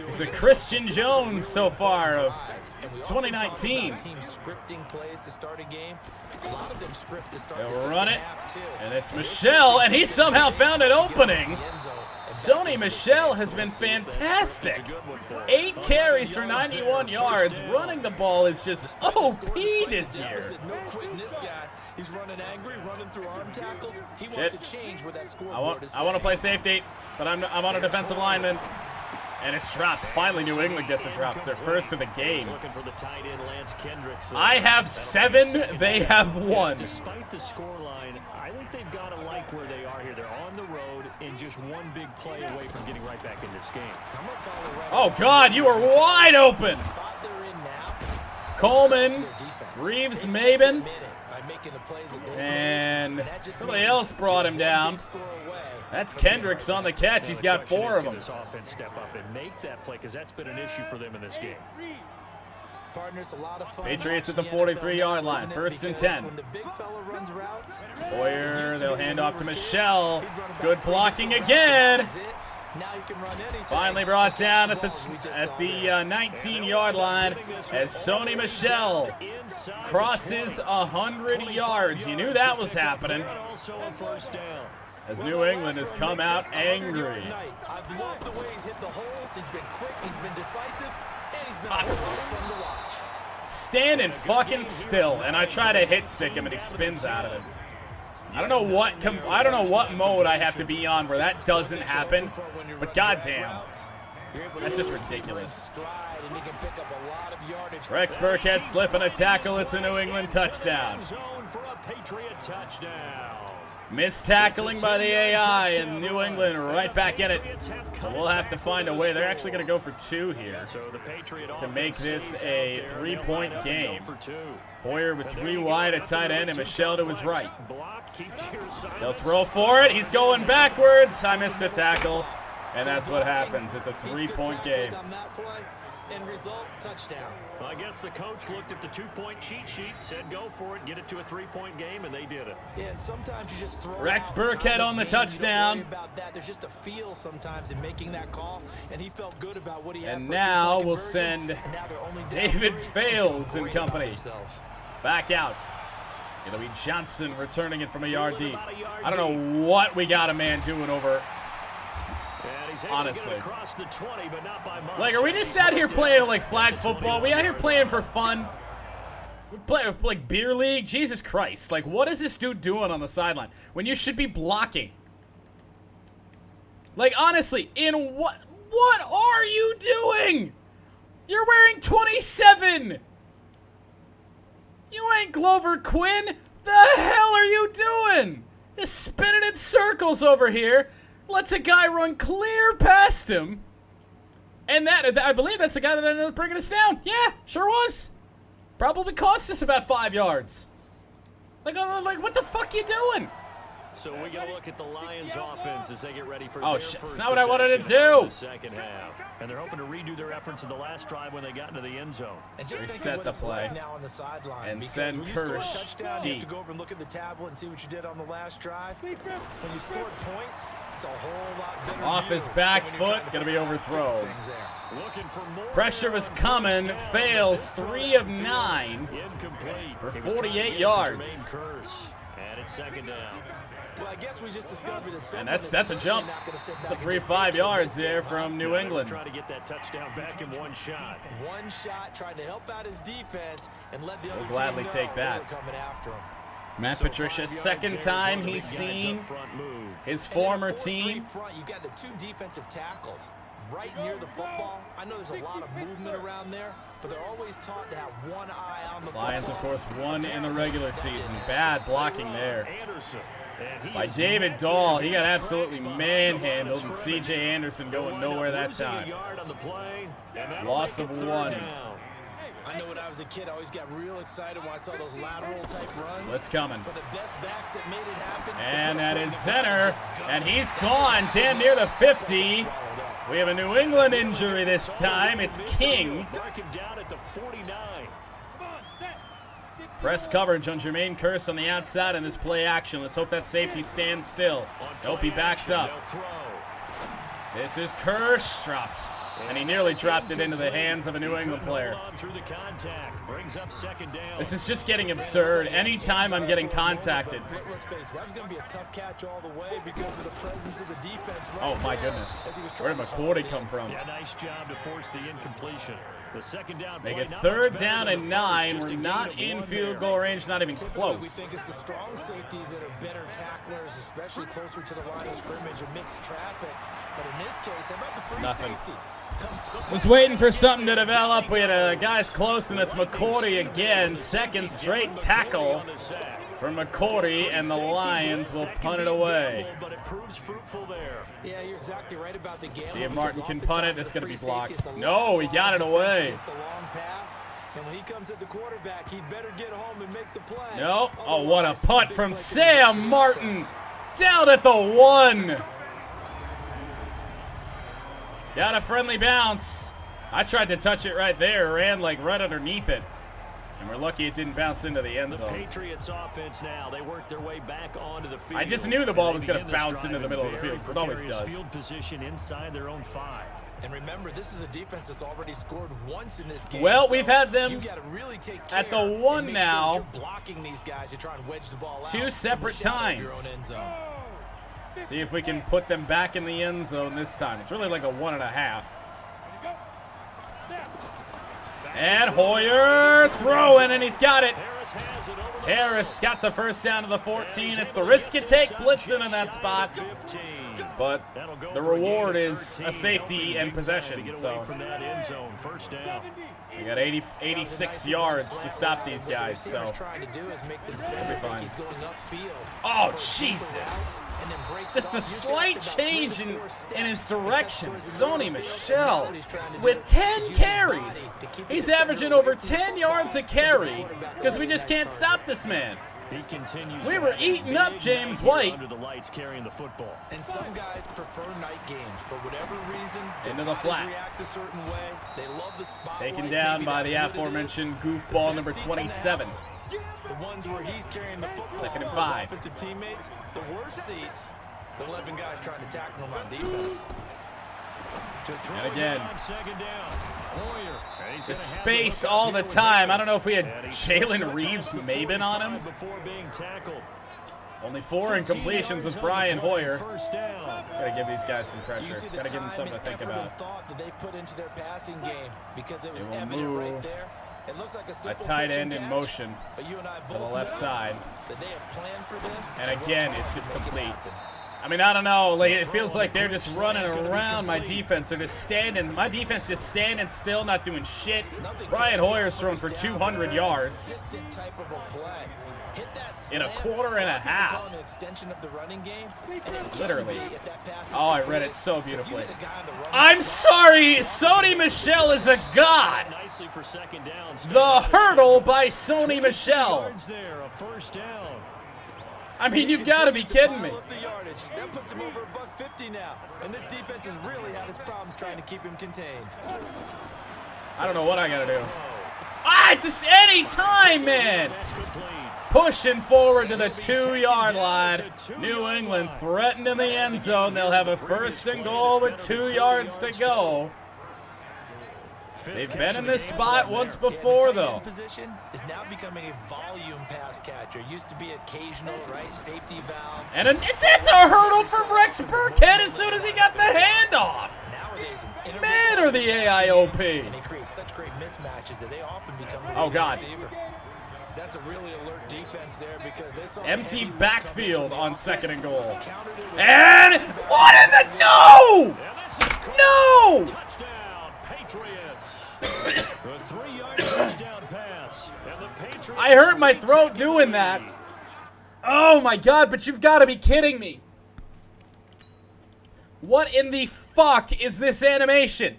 It's a Christian Jones so far of 2019. Team scripting plays to start a game. A lot of them script to start They'll run it, and it's Michelle, and he somehow found an opening. Sony Michel has been fantastic. 8 carries for 91 yards. Running the ball is just OP this year. No quitting this guy. He's running angry, running through arm tackles. He wants to change where that scoreboard is. I want to play safety, but I'm on a defensive lineman. And it's dropped. Finally, New England gets a drop. It's their first of the game. I have 7. They have 1. Despite the scoreline, I think they've got to like where they are here. They're on the road and just one big play away from getting right back in this game. Oh, God, you are wide open. Coleman, Reeves, Maben, and somebody else brought him down. That's Kendricks on the catch. He's got 4 of them. This offense step up and make that play because that's been an issue for them in this game. Partners, a lot of fun. Patriots at the 43-yard line, 1st and 10. When the big fella runs routes, Hoyer, they'll hand off to Michelle. Good blocking again. now you can run anything. Finally brought down at the 19-yard line as Sony Michel crosses 100 yards. You knew that was happening. As New England has come out angry. I've loved the way he's hit the holes. He's been quick, he's been decisive, and he's been a lot of fun to watch. Standing fucking still, and I try to hit stick him and he spins out of it. I don't know what mode I have to be on where that doesn't happen, but goddamn, that's just ridiculous. Rex Burkhead slipping a tackle. It's a New England touchdown. Missed tackling by the AI, and New England right back in it. So we'll have to find a way. They're actually going to go for 2 here to make this a 3-point game. Hoyer with 3 wide at tight end, and Michel to his right. They'll throw for it. He's going backwards. I missed a tackle, and that's what happens. It's a 3-point game. End result, touchdown. Well, I guess the coach looked at the 2-point cheat sheet, said go for it, get it to a 3-point game, and they did it. Yeah, and sometimes you just throw Rex Burkhead on the touchdown. About that. There's just a feel sometimes in making that call, and he felt good about what he had. And for now a we'll conversion, send and now they're only down David 3. Fales and Worry about company themselves. back out. It'll be Johnson returning it from a yard deep. I don't know what we got a man doing over. Honestly, like, are we just out here playing like flag football? We out here playing for fun? We play like beer league? Jesus Christ! Like, what is this dude doing on the sideline when you should be blocking? Like, honestly, in what are you doing? You're wearing 27. You ain't Glover Quinn. The hell are you doing? Just spinning in circles over here. Lets a guy run clear past him. And I believe that's the guy that ended up bringing us down. Yeah, sure was. Probably cost us about 5 yards. Like what the fuck you doing? So we got to look at the Lions offense as they get ready for Oh their shit, first that's not what I wanted to possession do. in the second half. And they're hoping to redo their efforts in the last drive when they got into the end zone. And just Reset the play now on the sideline, and because send when you score a Kirsch touchdown, you have deep. to go over and look at the tablet and see what you did on the last drive. When you scored points, it's a whole lot better. Off his back foot, gonna be overthrown. Pressure was coming. Fails 3 of 9 for 48 yards. And it's second down. Well, I guess we just discovered And that's a jump. It's a 3-5 yards there from New England. Try to get that touchdown back in one shot. One shot, trying to help out his defense and let the other We'll gladly team know take that. they were coming after him. Matt Patricia, second time he's seen his former team. Front, you got the 2 defensive tackles right near the football. I know there's a lot of movement around there, but they're always taught to have one eye on the Lions, of football. course, won in the regular season. Bad blocking there by David Dahl. He got absolutely manhandled, and C.J. Anderson going nowhere that time. Loss of 1. I know when I was a kid, I always got real excited when I saw those lateral type runs. Let's coming. But the best backs that made it happen. And that is center, and he's gone damn near the 50. We have a New England injury this time. It's King. Press coverage on Jermaine Kearse on the outside in this play action. Let's hope that safety stands still. Nope, he backs up. This is Kearse dropped. And he nearly dropped it into the hands of a New England player. This is just getting absurd. Anytime I'm getting contacted. Let's face it, that was going to be a tough catch all the way because of the presence of the defense. Oh my goodness. Where did McCourty come from? Yeah, nice job to force the incompletion. The second down Make play, it not 3rd much down better and than the 9. first, We're just a not gain of in 1 field there. goal range, not even Typically, we close. think it's the strong safeties that are better tacklers, especially closer to the line of scrimmage amidst traffic. But in this case, how about the free Nothing. safety? Was waiting for something to develop. We had a guy's close, and it's McCourty again. Second straight tackle for McCourty, and the Lions will punt it away. But it proves fruitful there. Yeah, you're exactly right about the gamble. See if Martin because can oftentimes punt it. the It's going to free be safety blocked. is the No, he last got it line of defense away. against a long pass. And when he comes at the quarterback, he better get home and make the play. No. Oh, what a Otherwise, punt big from play Sam could be Martin. defense. Down at the 1. Got a friendly bounce. I tried to touch it right there, ran like right underneath it. And we're lucky it didn't bounce into the end zone. The Patriots offense now, they worked their way back onto the field. I just knew the ball was going to bounce into the middle of the field, because it always does. Field position inside their own 5. And remember, this is a defense that's already scored once in this game. Well, so we've had them really at the 1 now, sure blocking these guys to try and wedge the ball 2 separate times. See if we can put them back in the end zone this time. It's really like a 1.5. And Hoyer throwing, and he's got it. Harris got the first down to the 14. It's the risk you take blitzing in that spot. But the reward is a safety and possession. So we got 86 yards to stop these guys. So we'll be fine. Oh, Jesus. Just a slight change in his direction. Sony Michel with 10 carries. He's averaging over 10 yards a carry because we just can't stop this man. We were eating up James White. Under the lights carrying the football. And some guys prefer night games for whatever reason. Into the flat. React a certain way. They love the spotlight. Taken down by the aforementioned goofball number 27. The ones where he's carrying the football. 2nd and 5. Offensive teammates, the worst seats. The 11 guys trying to tackle him on defense. And again, the space all the time. I don't know if we had Jalen Reeves-Maben on him. Only 4 incompletions with Brian Hoyer. Gotta give these guys some pressure. Gotta give them something to think about. They will move a tight end in motion to the left side. And again, it's just complete. I mean, I don't know. Like, it feels like they're just running around my defense. They're just standing. My defense just standing still, not doing shit. Brian Hoyer's thrown for 200 yards in a quarter and a half. Literally. Oh, I read it so beautifully. I'm sorry, Sony Michel is a god. The hurdle by Sony Michel. I mean, you've got to be kidding me. That puts him over $150 now. And this defense has really had its problems trying to keep him contained. I don't know what I got to do. Just any time, man. Pushing forward to the 2-yard line. New England threatened in the end zone. They'll have a 1st and goal with 2 yards to go. They've been in this spot once before, though. Position is now becoming a volume pass catcher. Used to be occasional, right? Safety valve. And it's a hurdle from Rex Burkhead as soon as he got the handoff. Man, are the AIOP. And he creates such great mismatches that they often become the God. receiver. That's a really alert defense there because they saw empty backfield on 2nd and goal. And what in the no! No! Touchdown, Patriots. The 3-yard touchdown pass. And the Patriots. I hurt my throat doing that. Oh my god, but you've got to be kidding me. What in the fuck is this animation?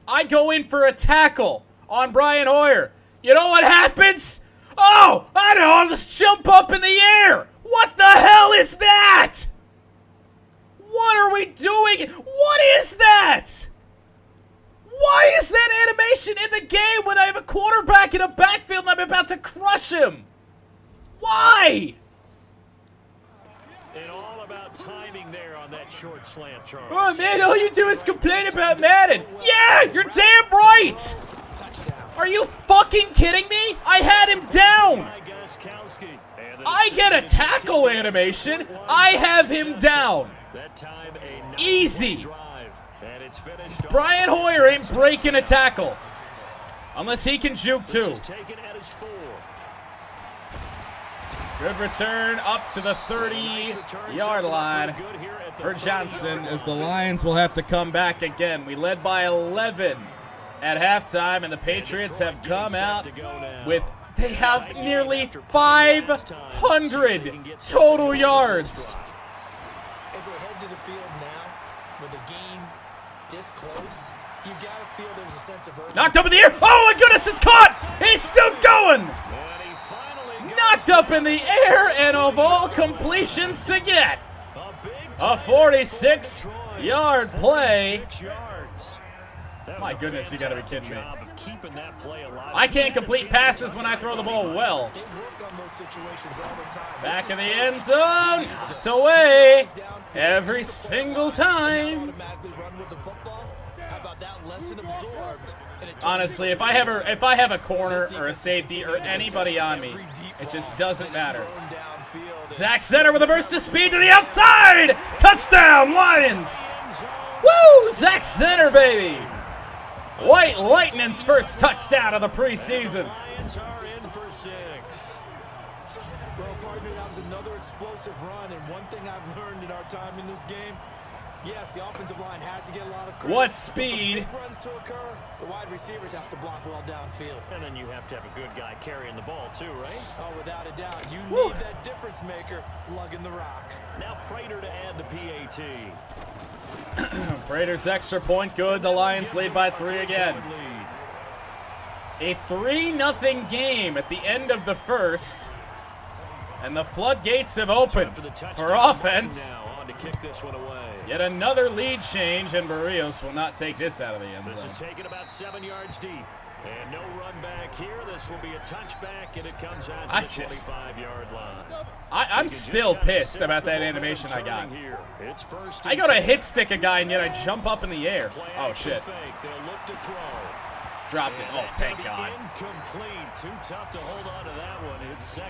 I go in for a tackle on Brian Hoyer. You know what happens? Oh, I know, I'll just jump up in the air. What the hell is that? What are we doing? What is that? Why is that animation in the game when I have a quarterback in a backfield and I'm about to crush him? Why? And all about timing there on that short slant, Charles. Oh man, all you do is complain about Madden. Yeah, you're damn right. Are you fucking kidding me? I had him down. I get a tackle animation. I have him down. Easy. Brian Hoyer ain't breaking a tackle. Unless he can juke too. Good return up to the 30-yard line for Johnson as the Lions will have to come back again. We led by 11 at halftime, and the Patriots have come out with, they have nearly 500 total yards. As they head to the field now, with the game this close, you've got to feel there's a sense of urgency. Knocked up in the air. Oh my goodness, it's caught. He's still going. Knocked up in the air, and of all completions to get a 46-yard play. My goodness, you gotta be kidding me. I can't complete passes when I throw the ball well. Back in the end zone, knocked away every single time. Honestly, if I have a corner or a safety or anybody on me, it just doesn't matter. Zach Zenner with a burst of speed to the outside! Touchdown, Lions! Woo! Zach Zenner, baby! White Lightning's first touchdown of the preseason. Well, partner, that was another explosive run, and one thing I've learned in our time in this game, yes, the offensive line has to get a lot of credit. What speed? Big runs to occur, the wide receivers have to block well downfield. And then you have to have a good guy carrying the ball too, right? Oh, without a doubt. You need that difference maker lugging the rock. Now Prater to add the PAT. Prater's extra point good. The Lions lead by 3 again. A 3-0 game at the end of the first. And the floodgates have opened for offense. Yet another lead change, and Barrios will not take this out of the end zone. This is taken about 7 yards deep. And no run back here. This will be a touchback, and it comes out to the 25-yard line. I'm still pissed about that animation I got. I go to hit stick a guy, and yet I jump up in the air. Oh, shit. Dropped it. Oh, thank God. Too tough to hold on to that one.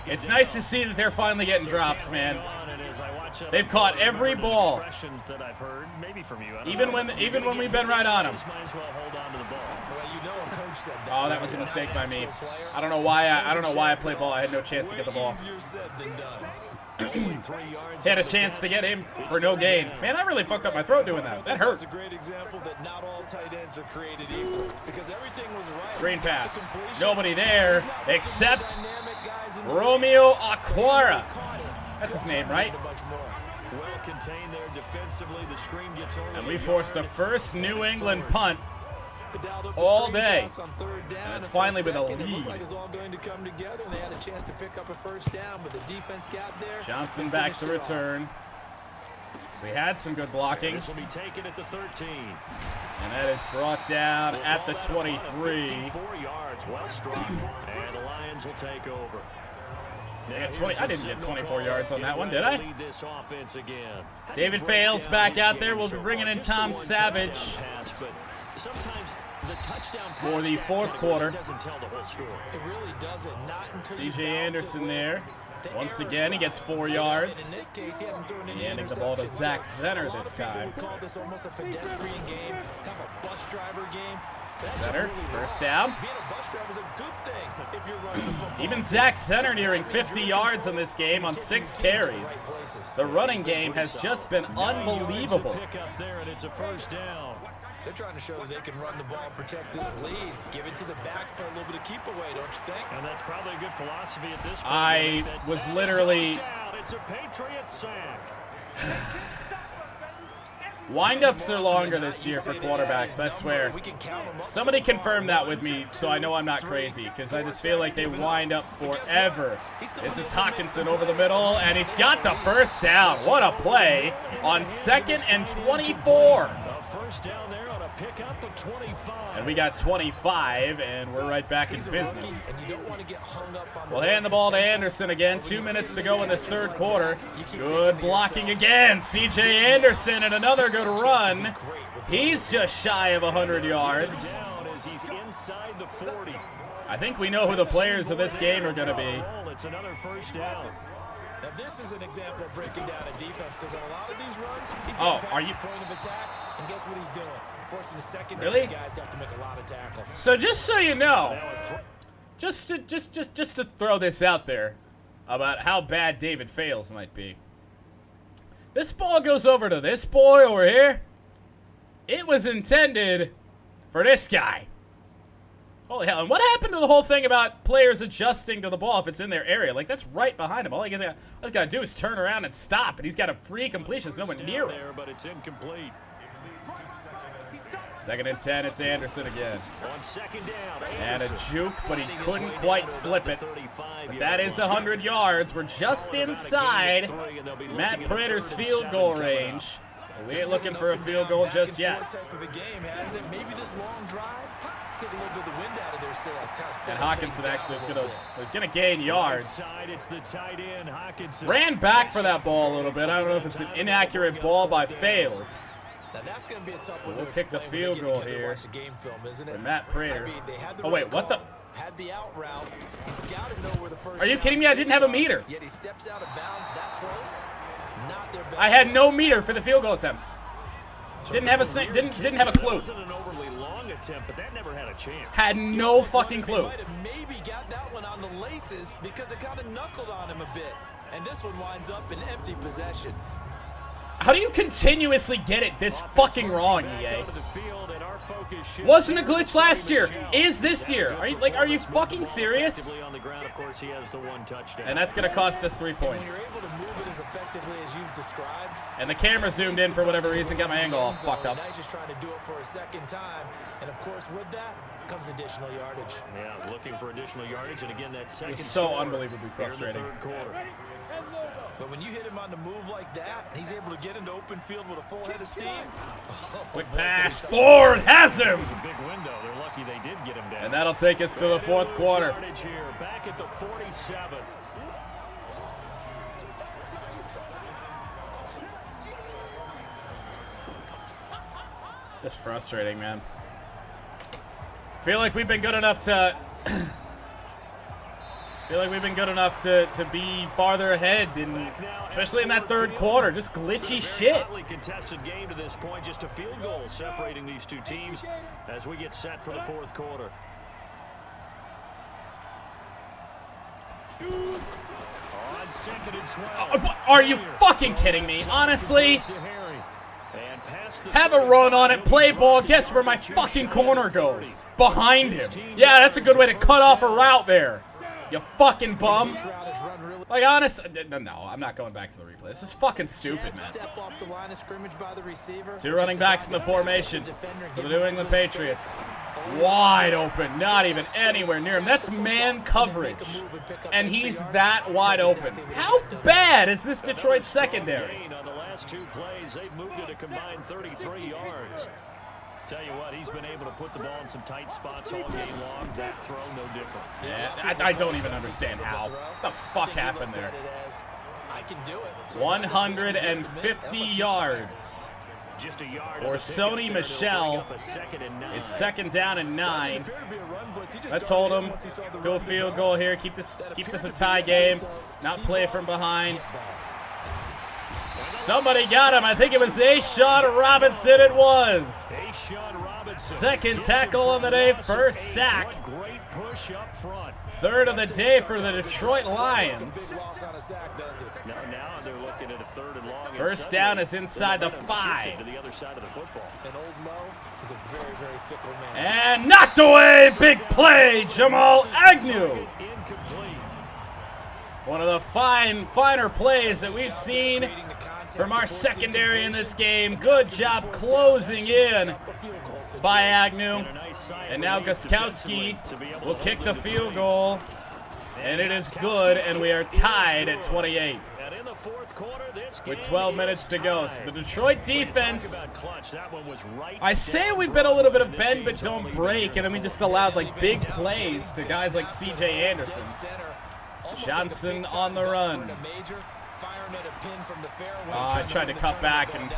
It's nice to see that they're finally getting drops, man. They've caught every ball. Even when we've been right on them. Oh, that was a mistake by me. I don't know why I play ball. I had no chance to get the ball. Had a chance to get him for no gain. Man, I really fucked up my throat doing that. That hurt. It's a great example that not all tight ends are created equal, because everything was right. Screen pass. Nobody there except Romeo Aquara. That's his name, right? Well contained there defensively. The screen gets over. And we forced the first New England punt all day. And it's finally with a lead. Johnson back to return. We had some good blocking. This will be taken at the 13. And that is brought down at the 23. 54 yards, well struck. And the Lions will take over. I didn't get 24 yards on that one, did I? David Fales back out there. We'll be bringing in Tom Savage for the fourth quarter. CJ Anderson there. Once again, he gets 4 yards. Handing the ball to Zach Zenner this time. Zenner, first down. Even Zach Zenner nearing 50 yards in this game on 6 carries. The running game has just been unbelievable. They're trying to show that they can run the ball, protect this lead, give it to the backs, play a little bit of keep away, don't you think? And that's probably a good philosophy at this point. I was literally... It's a Patriot sack. Wind-ups are longer this year for quarterbacks, I swear. Somebody confirm that with me so I know I'm not crazy, because I just feel like they wind up forever. This is Hawkinson over the middle, and he's got the first down. What a play on 2nd and 24. First down there on a pickup of 25. And we got 25, and we're right back in business. We'll hand the ball to Anderson again. 2 minutes to go in this third quarter. Good blocking again. CJ Anderson and another good run. He's just shy of 100 yards. He's inside the 40. I think we know who the players of this game are going to be. It's another first down. Now this is an example of breaking down a defense, because on a lot of these runs, he's are you point of attack, and guess what he's doing? Forcing the second really? Guys to have to make a lot of tackles. So just so you know, just to throw this out there about how bad David Fales might be. This ball goes over to this boy over here. It was intended for this guy. Holy hell, and what happened to the whole thing about players adjusting to the ball if it's in their area? Like, that's right behind him. All he's got to do is turn around and stop, and he's got a free completion. There's no one near him. But it's incomplete. 2nd and 10, it's Anderson again. On 2nd down, and a juke, but he couldn't quite slip it. But that is 100 yards. We're just inside Matt Prater's field goal range. We ain't looking for a field goal just yet. Type of a game, hasn't it? Maybe this long drive take a little bit of the wind out of their sails. And Hawkinson actually is gonna gain yards. Ran back for that ball a little bit. I don't know if it's an inaccurate ball by Fails. Now that's going to be a tough one. We'll kick the field goal here. For Matt Prater. Oh wait, what the? Had the out route. He's got to know where the first. Are you kidding me? I didn't have a meter. Yet he steps out of bounds that close. Not their best. I had no meter for the field goal attempt. Didn't have a didn't have a clue. Attempt, but that never had a chance. Had no fucking clue. Might have maybe got that one on the laces because it kind of knuckled on him a bit. And this one winds up in empty possession. How do you continuously get it this fucking wrong, EA? Wasn't a glitch last year. Is this year? Are you fucking serious? And that's gonna cost us 3 points. And the camera zoomed in for whatever reason, got my angle all fucked up. Just trying to do it for a second time, and of course with that comes additional yardage. Yeah, looking for additional yardage, and again that second. It's so unbelievably frustrating. But when you hit him on the move like that, he's able to get into open field with a full head of steam. Quick pass, Ford has him! Big window. They're lucky they did get him down. And that'll take us to the fourth quarter. Back at the 47. It's frustrating, man. Feel like we've been good enough to be farther ahead, especially in that third quarter. Just glitchy shit. Contested game to this point, just a field goal separating these two teams as we get set for the fourth quarter. On second and 12. Are you fucking kidding me? Honestly? Have a run on it, play ball, guess where my fucking corner goes? Behind him. Yeah, that's a good way to cut off a route there. You fucking bum. Like, honestly, no, I'm not going back to the replay. This is fucking stupid, man. Two running backs in the formation for the New England Patriots. Wide open, not even anywhere near him. That's man coverage, and he's that wide open. How bad is this Detroit secondary? On the last two plays, they've moved it a combined 33 yards. Tell you what, he's been able to put the ball in some tight spots all game long. That throw, no different. Yeah, I don't even understand how. What the fuck happened there? 150 yards Just a yard for Sony Michel. It's second down and 9. Let's hold him to a field goal here. Keep this a tie game. Not play from behind. Somebody got him. I think it was A'Shawn Robinson. It was. Second tackle of the day, first sack. Third of the day for the Detroit Lions. Now they're looking at a third and long. First down is inside the 5. To the other side of the football. And old Mo is a very, very fickle man. And knocked away. Big play, Jamal Agnew. One of the finer plays that we've seen from our secondary in this game. Good job closing in by Agnew. And now Gostkowski will kick the field goal. And it is good, and we are tied at 28. With 12 minutes to go. So the Detroit defense, I say we've been a little bit of bend but don't break, and then we just allowed like big plays to guys like C.J. Anderson. Johnson on the run. I tried to cut back and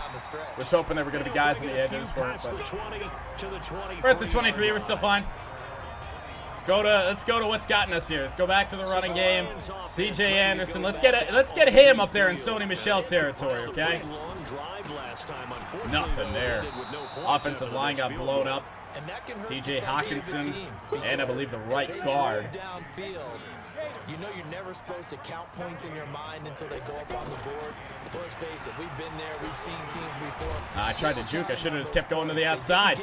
was hoping there were going to be guys on the edges. We're at the 23. We're still fine. Let's go to what's gotten us here. Let's go back to the running game. C.J. Anderson. Let's get him up there in Sony Michel territory. Okay. Nothing there. Offensive line got blown up. T.J. Hawkinson and I believe the right guard. You know you're never supposed to count points in your mind until they go up on the board. But let's face it, we've been there, we've seen teams before. I tried to juke. I should have just kept going to the outside.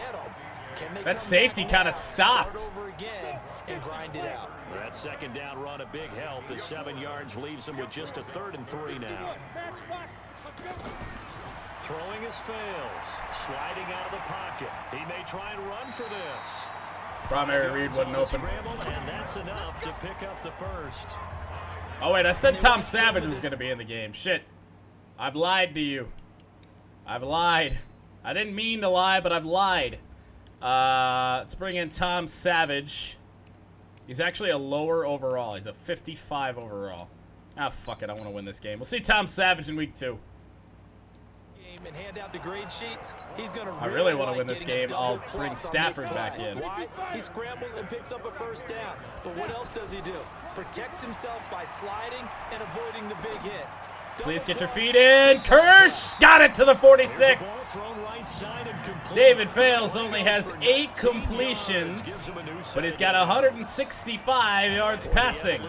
That safety kind of stopped. That second down run a big help. The 7 yards leaves them with just a 3rd and 3 now. Throwing his fails. Sliding out of the pocket. He may try and run for this. Primary read wasn't open. And that's enough to pick up the first. Oh, wait, I said Tom Savage was going to be in the game. Shit. I've lied to you. I've lied. I didn't mean to lie, but I've lied. Let's bring in Tom Savage. He's actually a lower overall. He's a 55 overall. Ah, fuck it. I want to win this game. We'll see Tom Savage in week 2. And hand out the grade sheets. He's gonna I really want to win this game. I'll bring Stafford back in. Why? He scrambles and picks up a first down. But what else does he do? Protects himself by sliding and avoiding the big hit. Please get your feet in. Kirsch got it to the 46. David Fales only has 8 completions, but he's got 165 yards passing.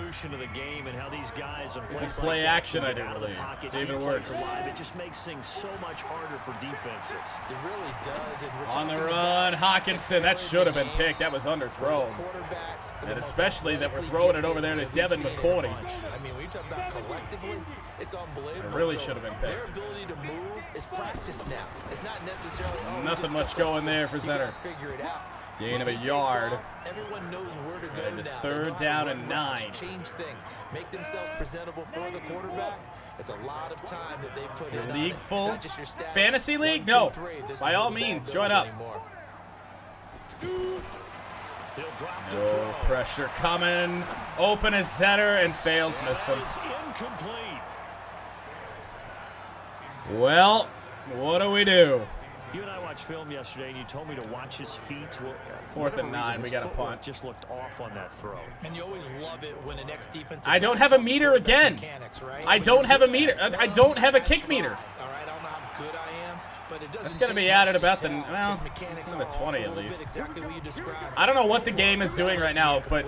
This is play action, I do believe. See if it works. It just makes things so much harder for defenses. It really does. On the run, Hawkinson. That should have been picked. That was underthrown. And especially that we're throwing it over there to Devin McCourty. I mean, when you talk about collectively, it's unbelievable. It really should have been picked. Their ability to move is practiced now. It's not necessarily nothing much going there for center. Gain of a yard. Everyone knows where to go. And it is 3rd down and 9. Change things. Make themselves presentable for the quarterback. It's a lot of time that they put in. League full? Fantasy league? No. By all means, join up. No pressure coming. Open as center, and Fales missed him. Well, what do we do? You and I watched film yesterday, and you told me to watch his feet. Well, 4th and 9, we got a punt. Just looked off on that throw. And you always love it when an ex-defensive. I don't have a meter again. I don't have a meter. I don't have a kick meter. All right, I don't know how good I am, but it doesn't. That's going to be added about the, well, it's in the 20 at least. I don't know what the game is doing right now, but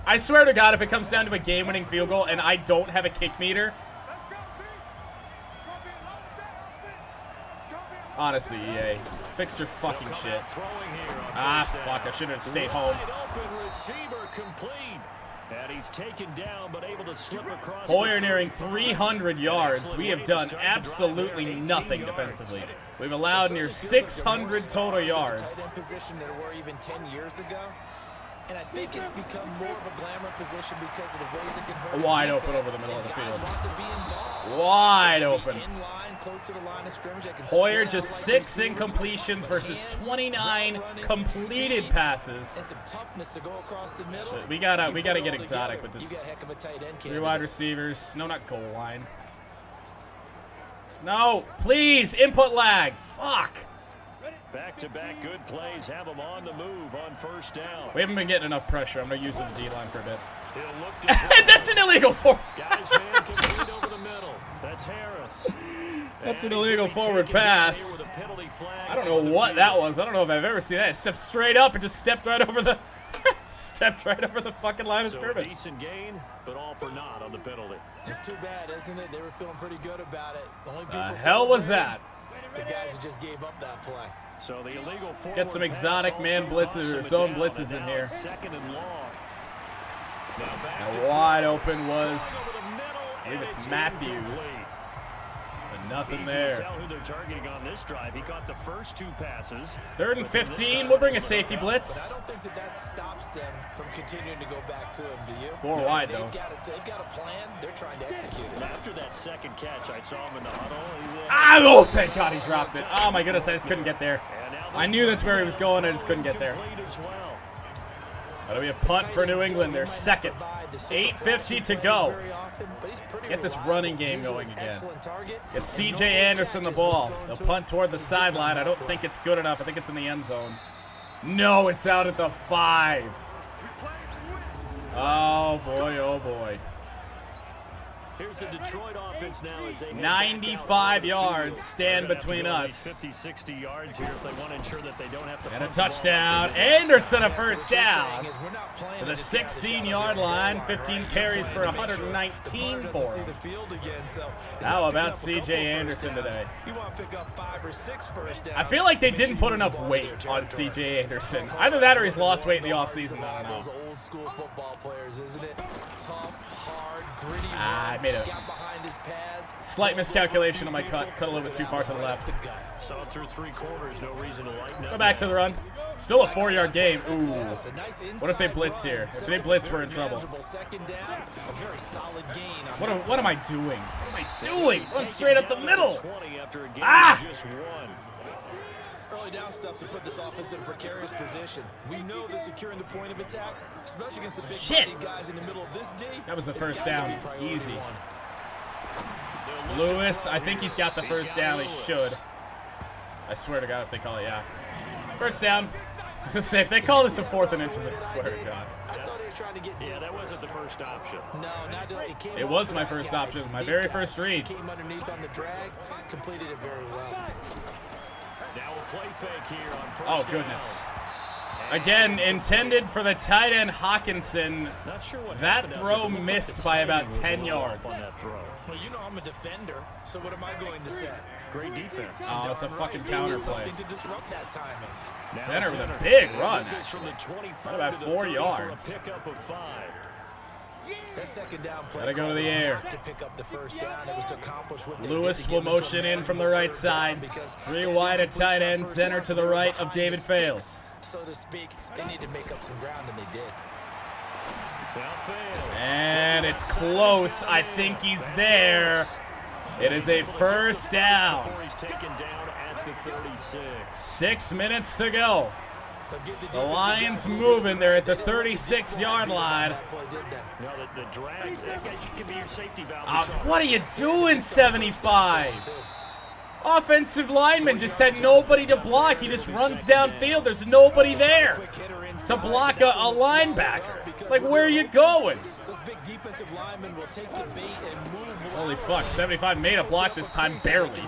I swear to God, if it comes down to a game-winning field goal and I don't have a kick meter, honestly, EA, fix your fucking shit. Ah, fuck, I should have stayed home. Hoyer nearing 300 yards. We have done absolutely nothing defensively. We've allowed near 600 total yards. And I think it's become more of a glamour position because of the ways it can hurt. Wide open over the middle of the field. Wide open. Hoyer just 6 incompletions versus 29 completed passes. We gotta get exotic with this. 3 wide receivers. No, not goal line. No, please, input lag. Fuck. Back-to-back good plays have them on the move on 1st down. We haven't been getting enough pressure. I'm going to use the D-line for a bit. That's an illegal forward. Over the middle. That's Harris. That's an illegal forward pass. I don't know what that was. I don't know if I've ever seen that. It stepped straight up and just stepped right over the fucking line of scrimmage. Decent gain, but all for naught on the penalty. It's too bad, isn't it? They were feeling pretty good about it. The hell was that? The guys who just gave up that play. So the illegal get some exotic man blitzes or zone blitzes in here. 2nd and long. Now wide open was, I believe it's Matthews. But nothing there. Tell who they're targeting on this drive. He caught the first 2 passes. 3rd and 15. We'll bring a safety blitz. I don't think that stops them from continuing to go back to him. Do you? 4 wide though. They've got a plan. They're trying to execute it. After that 2nd catch, I saw him in the huddle. Oh, thank God he dropped it. Oh my goodness, I just couldn't get there. I knew that's where he was going. I just couldn't get there. That'll be a punt for New England. They're 2nd. 8:50 to go. Get this running game going again. Get C.J. Anderson the ball. They'll punt toward the sideline. I don't think it's good enough. I think it's in the end zone. No, it's out at the 5. Oh, boy, oh, boy. Here's the Detroit offense now as they 95 yards stand between us. 50, 60 yards here if they want to ensure that they don't have to. And a touchdown. Anderson a first down to the 16-yard line. 15 carries for 119 for him. How about C.J. Anderson today? I feel like they didn't put enough weight on C.J. Anderson. Either that or he's lost weight in the offseason. I don't know. Those old school football players, isn't it? Tough, hard, gritty. I made a slight miscalculation on my cut. Cut a little bit too far to the left. Saw through 3 quarters, no reason to lighten up. Go back to the run. Still a 4-yard game. Ooh. What if they blitz here? If they blitz, we're in trouble. What am I doing? What am I doing? Run straight up the middle. Ah! Early down stuff to put this offense in a precarious position. We know that securing the point of attack, especially against the big guys in the middle of this D. That was the first down. Easy. Lewis, I think he's got the first down. He should. I swear to God if they call it, yeah. First down. I was gonna say, if they call this a 4th and inches, I swear to God. I thought he was trying to get that wasn't the first option. No, it was my first option. My very first read. Came underneath on the drag, completed it very well. Now a play fake here on first Oh, goodness. Again, intended for the tight end Hawkinson. Not sure what that throw missed by about 10 yards. Well, you know I'm a defender, so what am I going to say? Great defense. Oh, it's a fucking counter play. To disrupt that timing. Center with a big run, actually. Not about 4 yards. That second down play gotta go to the air. To pick up the first down. It was to accomplish what Lewis will motion in from the right side. 3 wide at tight end, center to the right of David Fales. So to speak, they need to make up some ground, and they did. And it's close. I think he's there. It is a first down. 6 minutes to go. The Lions moving. They're at the 36-yard line. What are you doing, 75? Offensive lineman just had nobody to block. He just runs downfield. There's nobody there to block a linebacker. Like, where are you going? Holy fuck, 75 made a block this time, barely.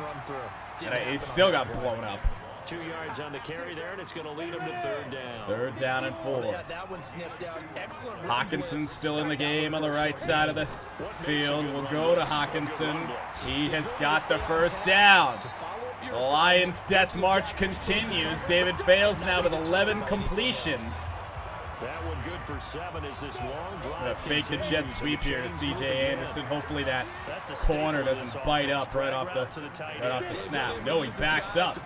And he still got blown up. 2 yards on the carry there, and it's going to lead him to 3rd down. 3rd down and 4. Hawkinson's still in the game on the right side of the field. We'll go to Hawkinson. He has got the first down. The Lions' death march continues. David Fales now with 11 completions. That one good for 7 as this long drive. Gonna fake the jet sweep here to C.J. Anderson. Hopefully that corner doesn't bite up right off the snap. No, he backs up,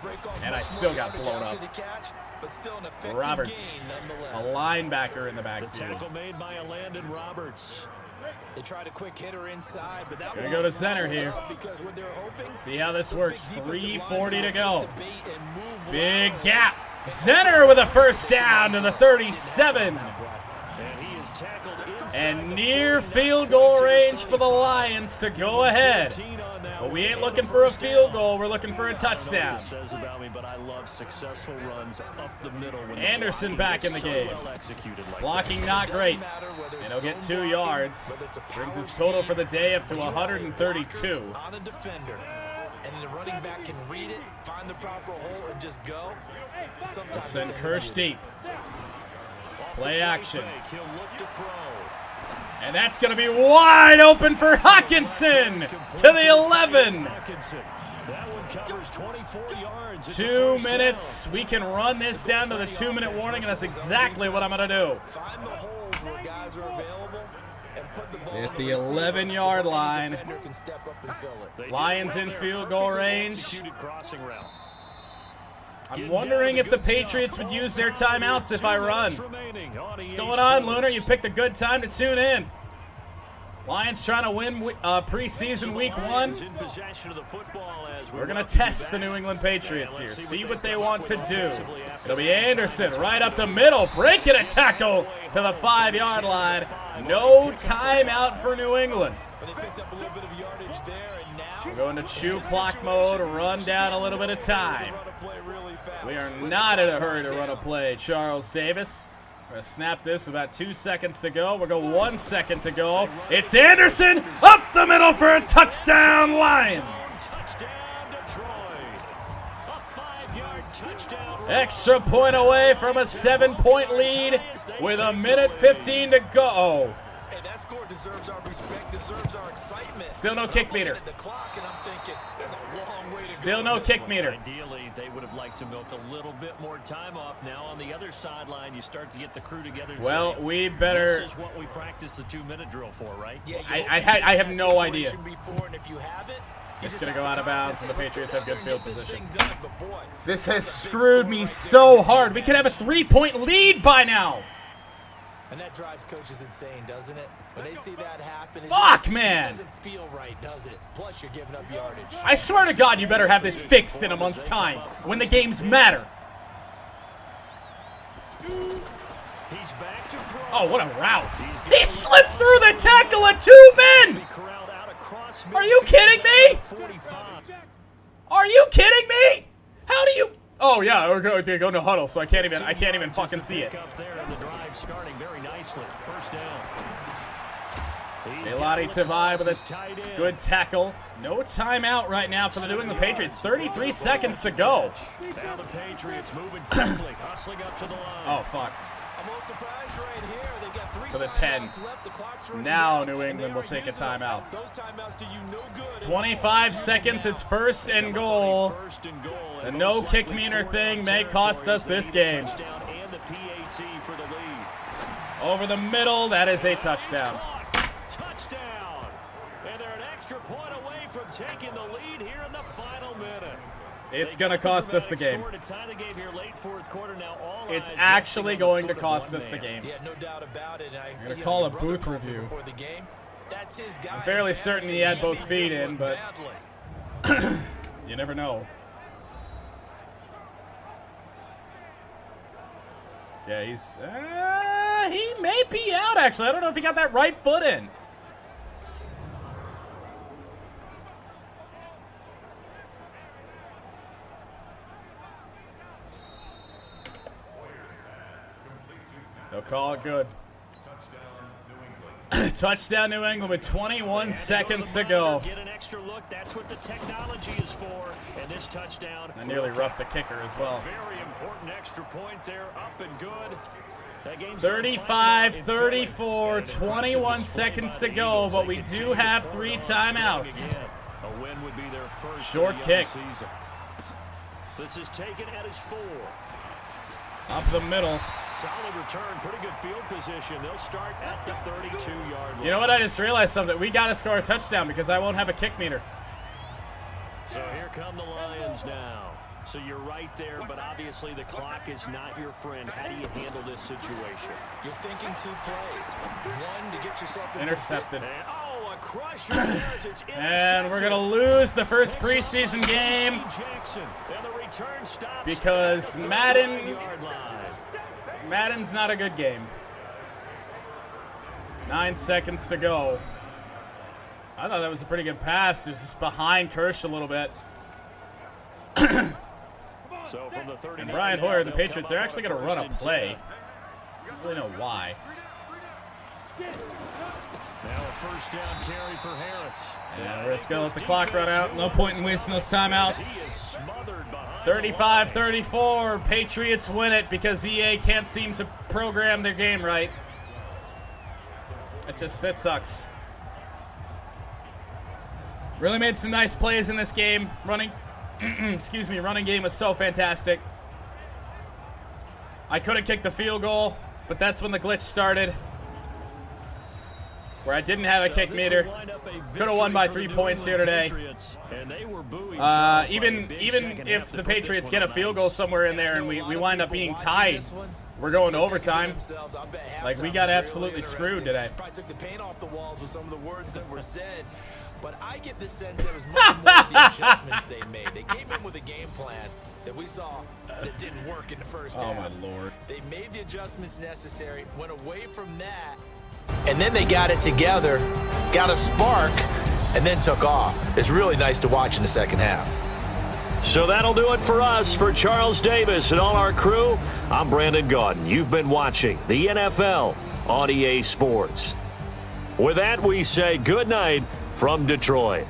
and I still got blown up. Roberts, a linebacker in the backfield. The tackle made by Landon Roberts. They tried a quick hitter inside, but that gonna go to center here. See how this works. 3:40 to go. Big gap. Center with a first down to the 37. And near field goal range for the Lions to go ahead. But we ain't looking for a field goal. We're looking for a touchdown. Anderson back in the game. Blocking not great. And he'll get 2 yards. Brings his total for the day up to 132. And the running back can read it, find the proper hole, and just go. Let's send Kirsch deep. Play action. And that's going to be wide open for Hawkinson to the 11. 2 minutes. We can run this down to the 2-minute warning, and that's exactly what I'm going to do. Find the holes where guys are available. At the 11-yard line. Lions in field goal range. I'm wondering if the Patriots would use their timeouts if I run. What's going on, Lunar? You picked a good time to tune in. Lions trying to win preseason week 1. We're going to test the New England Patriots here. See what they want to do. It'll be Anderson right up the middle. Breaking a tackle to the 5-yard line. No timeout for New England. We're going to chew clock mode, run down a little bit of time. We are not in a hurry to run a play, Charles Davis. We're going to snap this with about 2 seconds to go. We'll go 1 second to go. It's Anderson up the middle for a touchdown, Lions. Extra point away from a 7-point lead with 1:15 to go. Hey, that score deserves our respect, deserves our excitement. Still no kick meter. Still no kick meter. Ideally, they would have liked to milk a little bit more time off. Now on the other sideline, you start to get the crew together. Well, we better. This is what we practiced the 2-minute drill for, right? Yeah, I have no idea. Before, and if you have it, It's going to go out of bounds, and the Patriots have good field position. This has screwed me so hard. We could have a 3-point lead by now. And that drives coaches insane, doesn't it? When they see that happen, Fuck, man. It doesn't feel right, does it? Plus, you're giving up yardage. I swear to God, you better have this fixed in a month's time when the games matter. He's back to throw. Oh, what a route. He slipped through the tackle of 2 men. Are you kidding me? Are you kidding me? How do you... Oh, yeah, we're going to go to huddle, so I can't even fucking see it. Eladi Tavai with a good tackle. No timeout right now for the New England Patriots. 33 seconds to go. Now the Patriots moving quickly, hustling up to the line. Oh, fuck. I'm a little surprised right here. They got 3 To the 10. left. The clock's running Now out, New England will take a timeout. Those timeouts do you no good. 25 seconds, it's first and goal. The no kick meter thing may cost us this game. Over the middle, that is a touchdown. Touchdown! And they're an extra point away from taking the lead here in the final minute. It's going to cost us the game. It's actually going to cost us the game. Yeah, no doubt about it. I'm going to call a booth review. I'm fairly certain he had both feet in, but you never know. Yeah, he's... he may be out, actually. I don't know if he got that right foot in. They'll call it good. Touchdown New England with 21 seconds to go. Get an extra look. That's what the technology is for. And this touchdown. I nearly roughed the kicker as well. Very important extra point there. Up and good. 35-34, 21 seconds to go, but we do have 3 timeouts. A win would be their first short kick. This is taken at his 4. Up the middle. Solid return, pretty good field position. They'll start at the 32-yard line. You know what? I just realized something. We got to score a touchdown because I won't have a kick meter. So here come the Lions now. So you're right there, but obviously the clock is not your friend. How do you handle this situation? You're thinking 2 plays. One, to get yourself in intercepted. And, a crusher as it's intercepted. And we're going to lose the first preseason game because Madden's not a good game. 9 seconds to go. I thought that was a pretty good pass. It was just behind Kirsch a little bit. So from the 30 and Brian Hoyer, the Patriots, they're actually going to run a play. I don't really know why. Now a first down carry for Harris. And we're just going to let the clock run out. No point in wasting those timeouts. 35-34. Patriots win it because EA can't seem to program their game right. That sucks. Really made some nice plays in this game. Running game was so fantastic. I could have kicked the field goal, but that's when the glitch started. Where I didn't have a kick meter. Could have won by 3 points here today. Even if the Patriots get a field goal somewhere in there and we wind up being tied, we're going to overtime. Like, we got absolutely screwed today. Probably took the paint off the walls with some of the words that were said. But I get the sense there was much more of the adjustments they made. They came in with a game plan that we saw that didn't work in the first half. Oh, my Lord. They made the adjustments necessary, went away from that, and then they got it together, got a spark, and then took off. It's really nice to watch in the second half. So that'll do it for us. For Charles Davis and all our crew, I'm Brandon Gaudin. You've been watching the NFL on EA Sports. With that, we say good night from Detroit.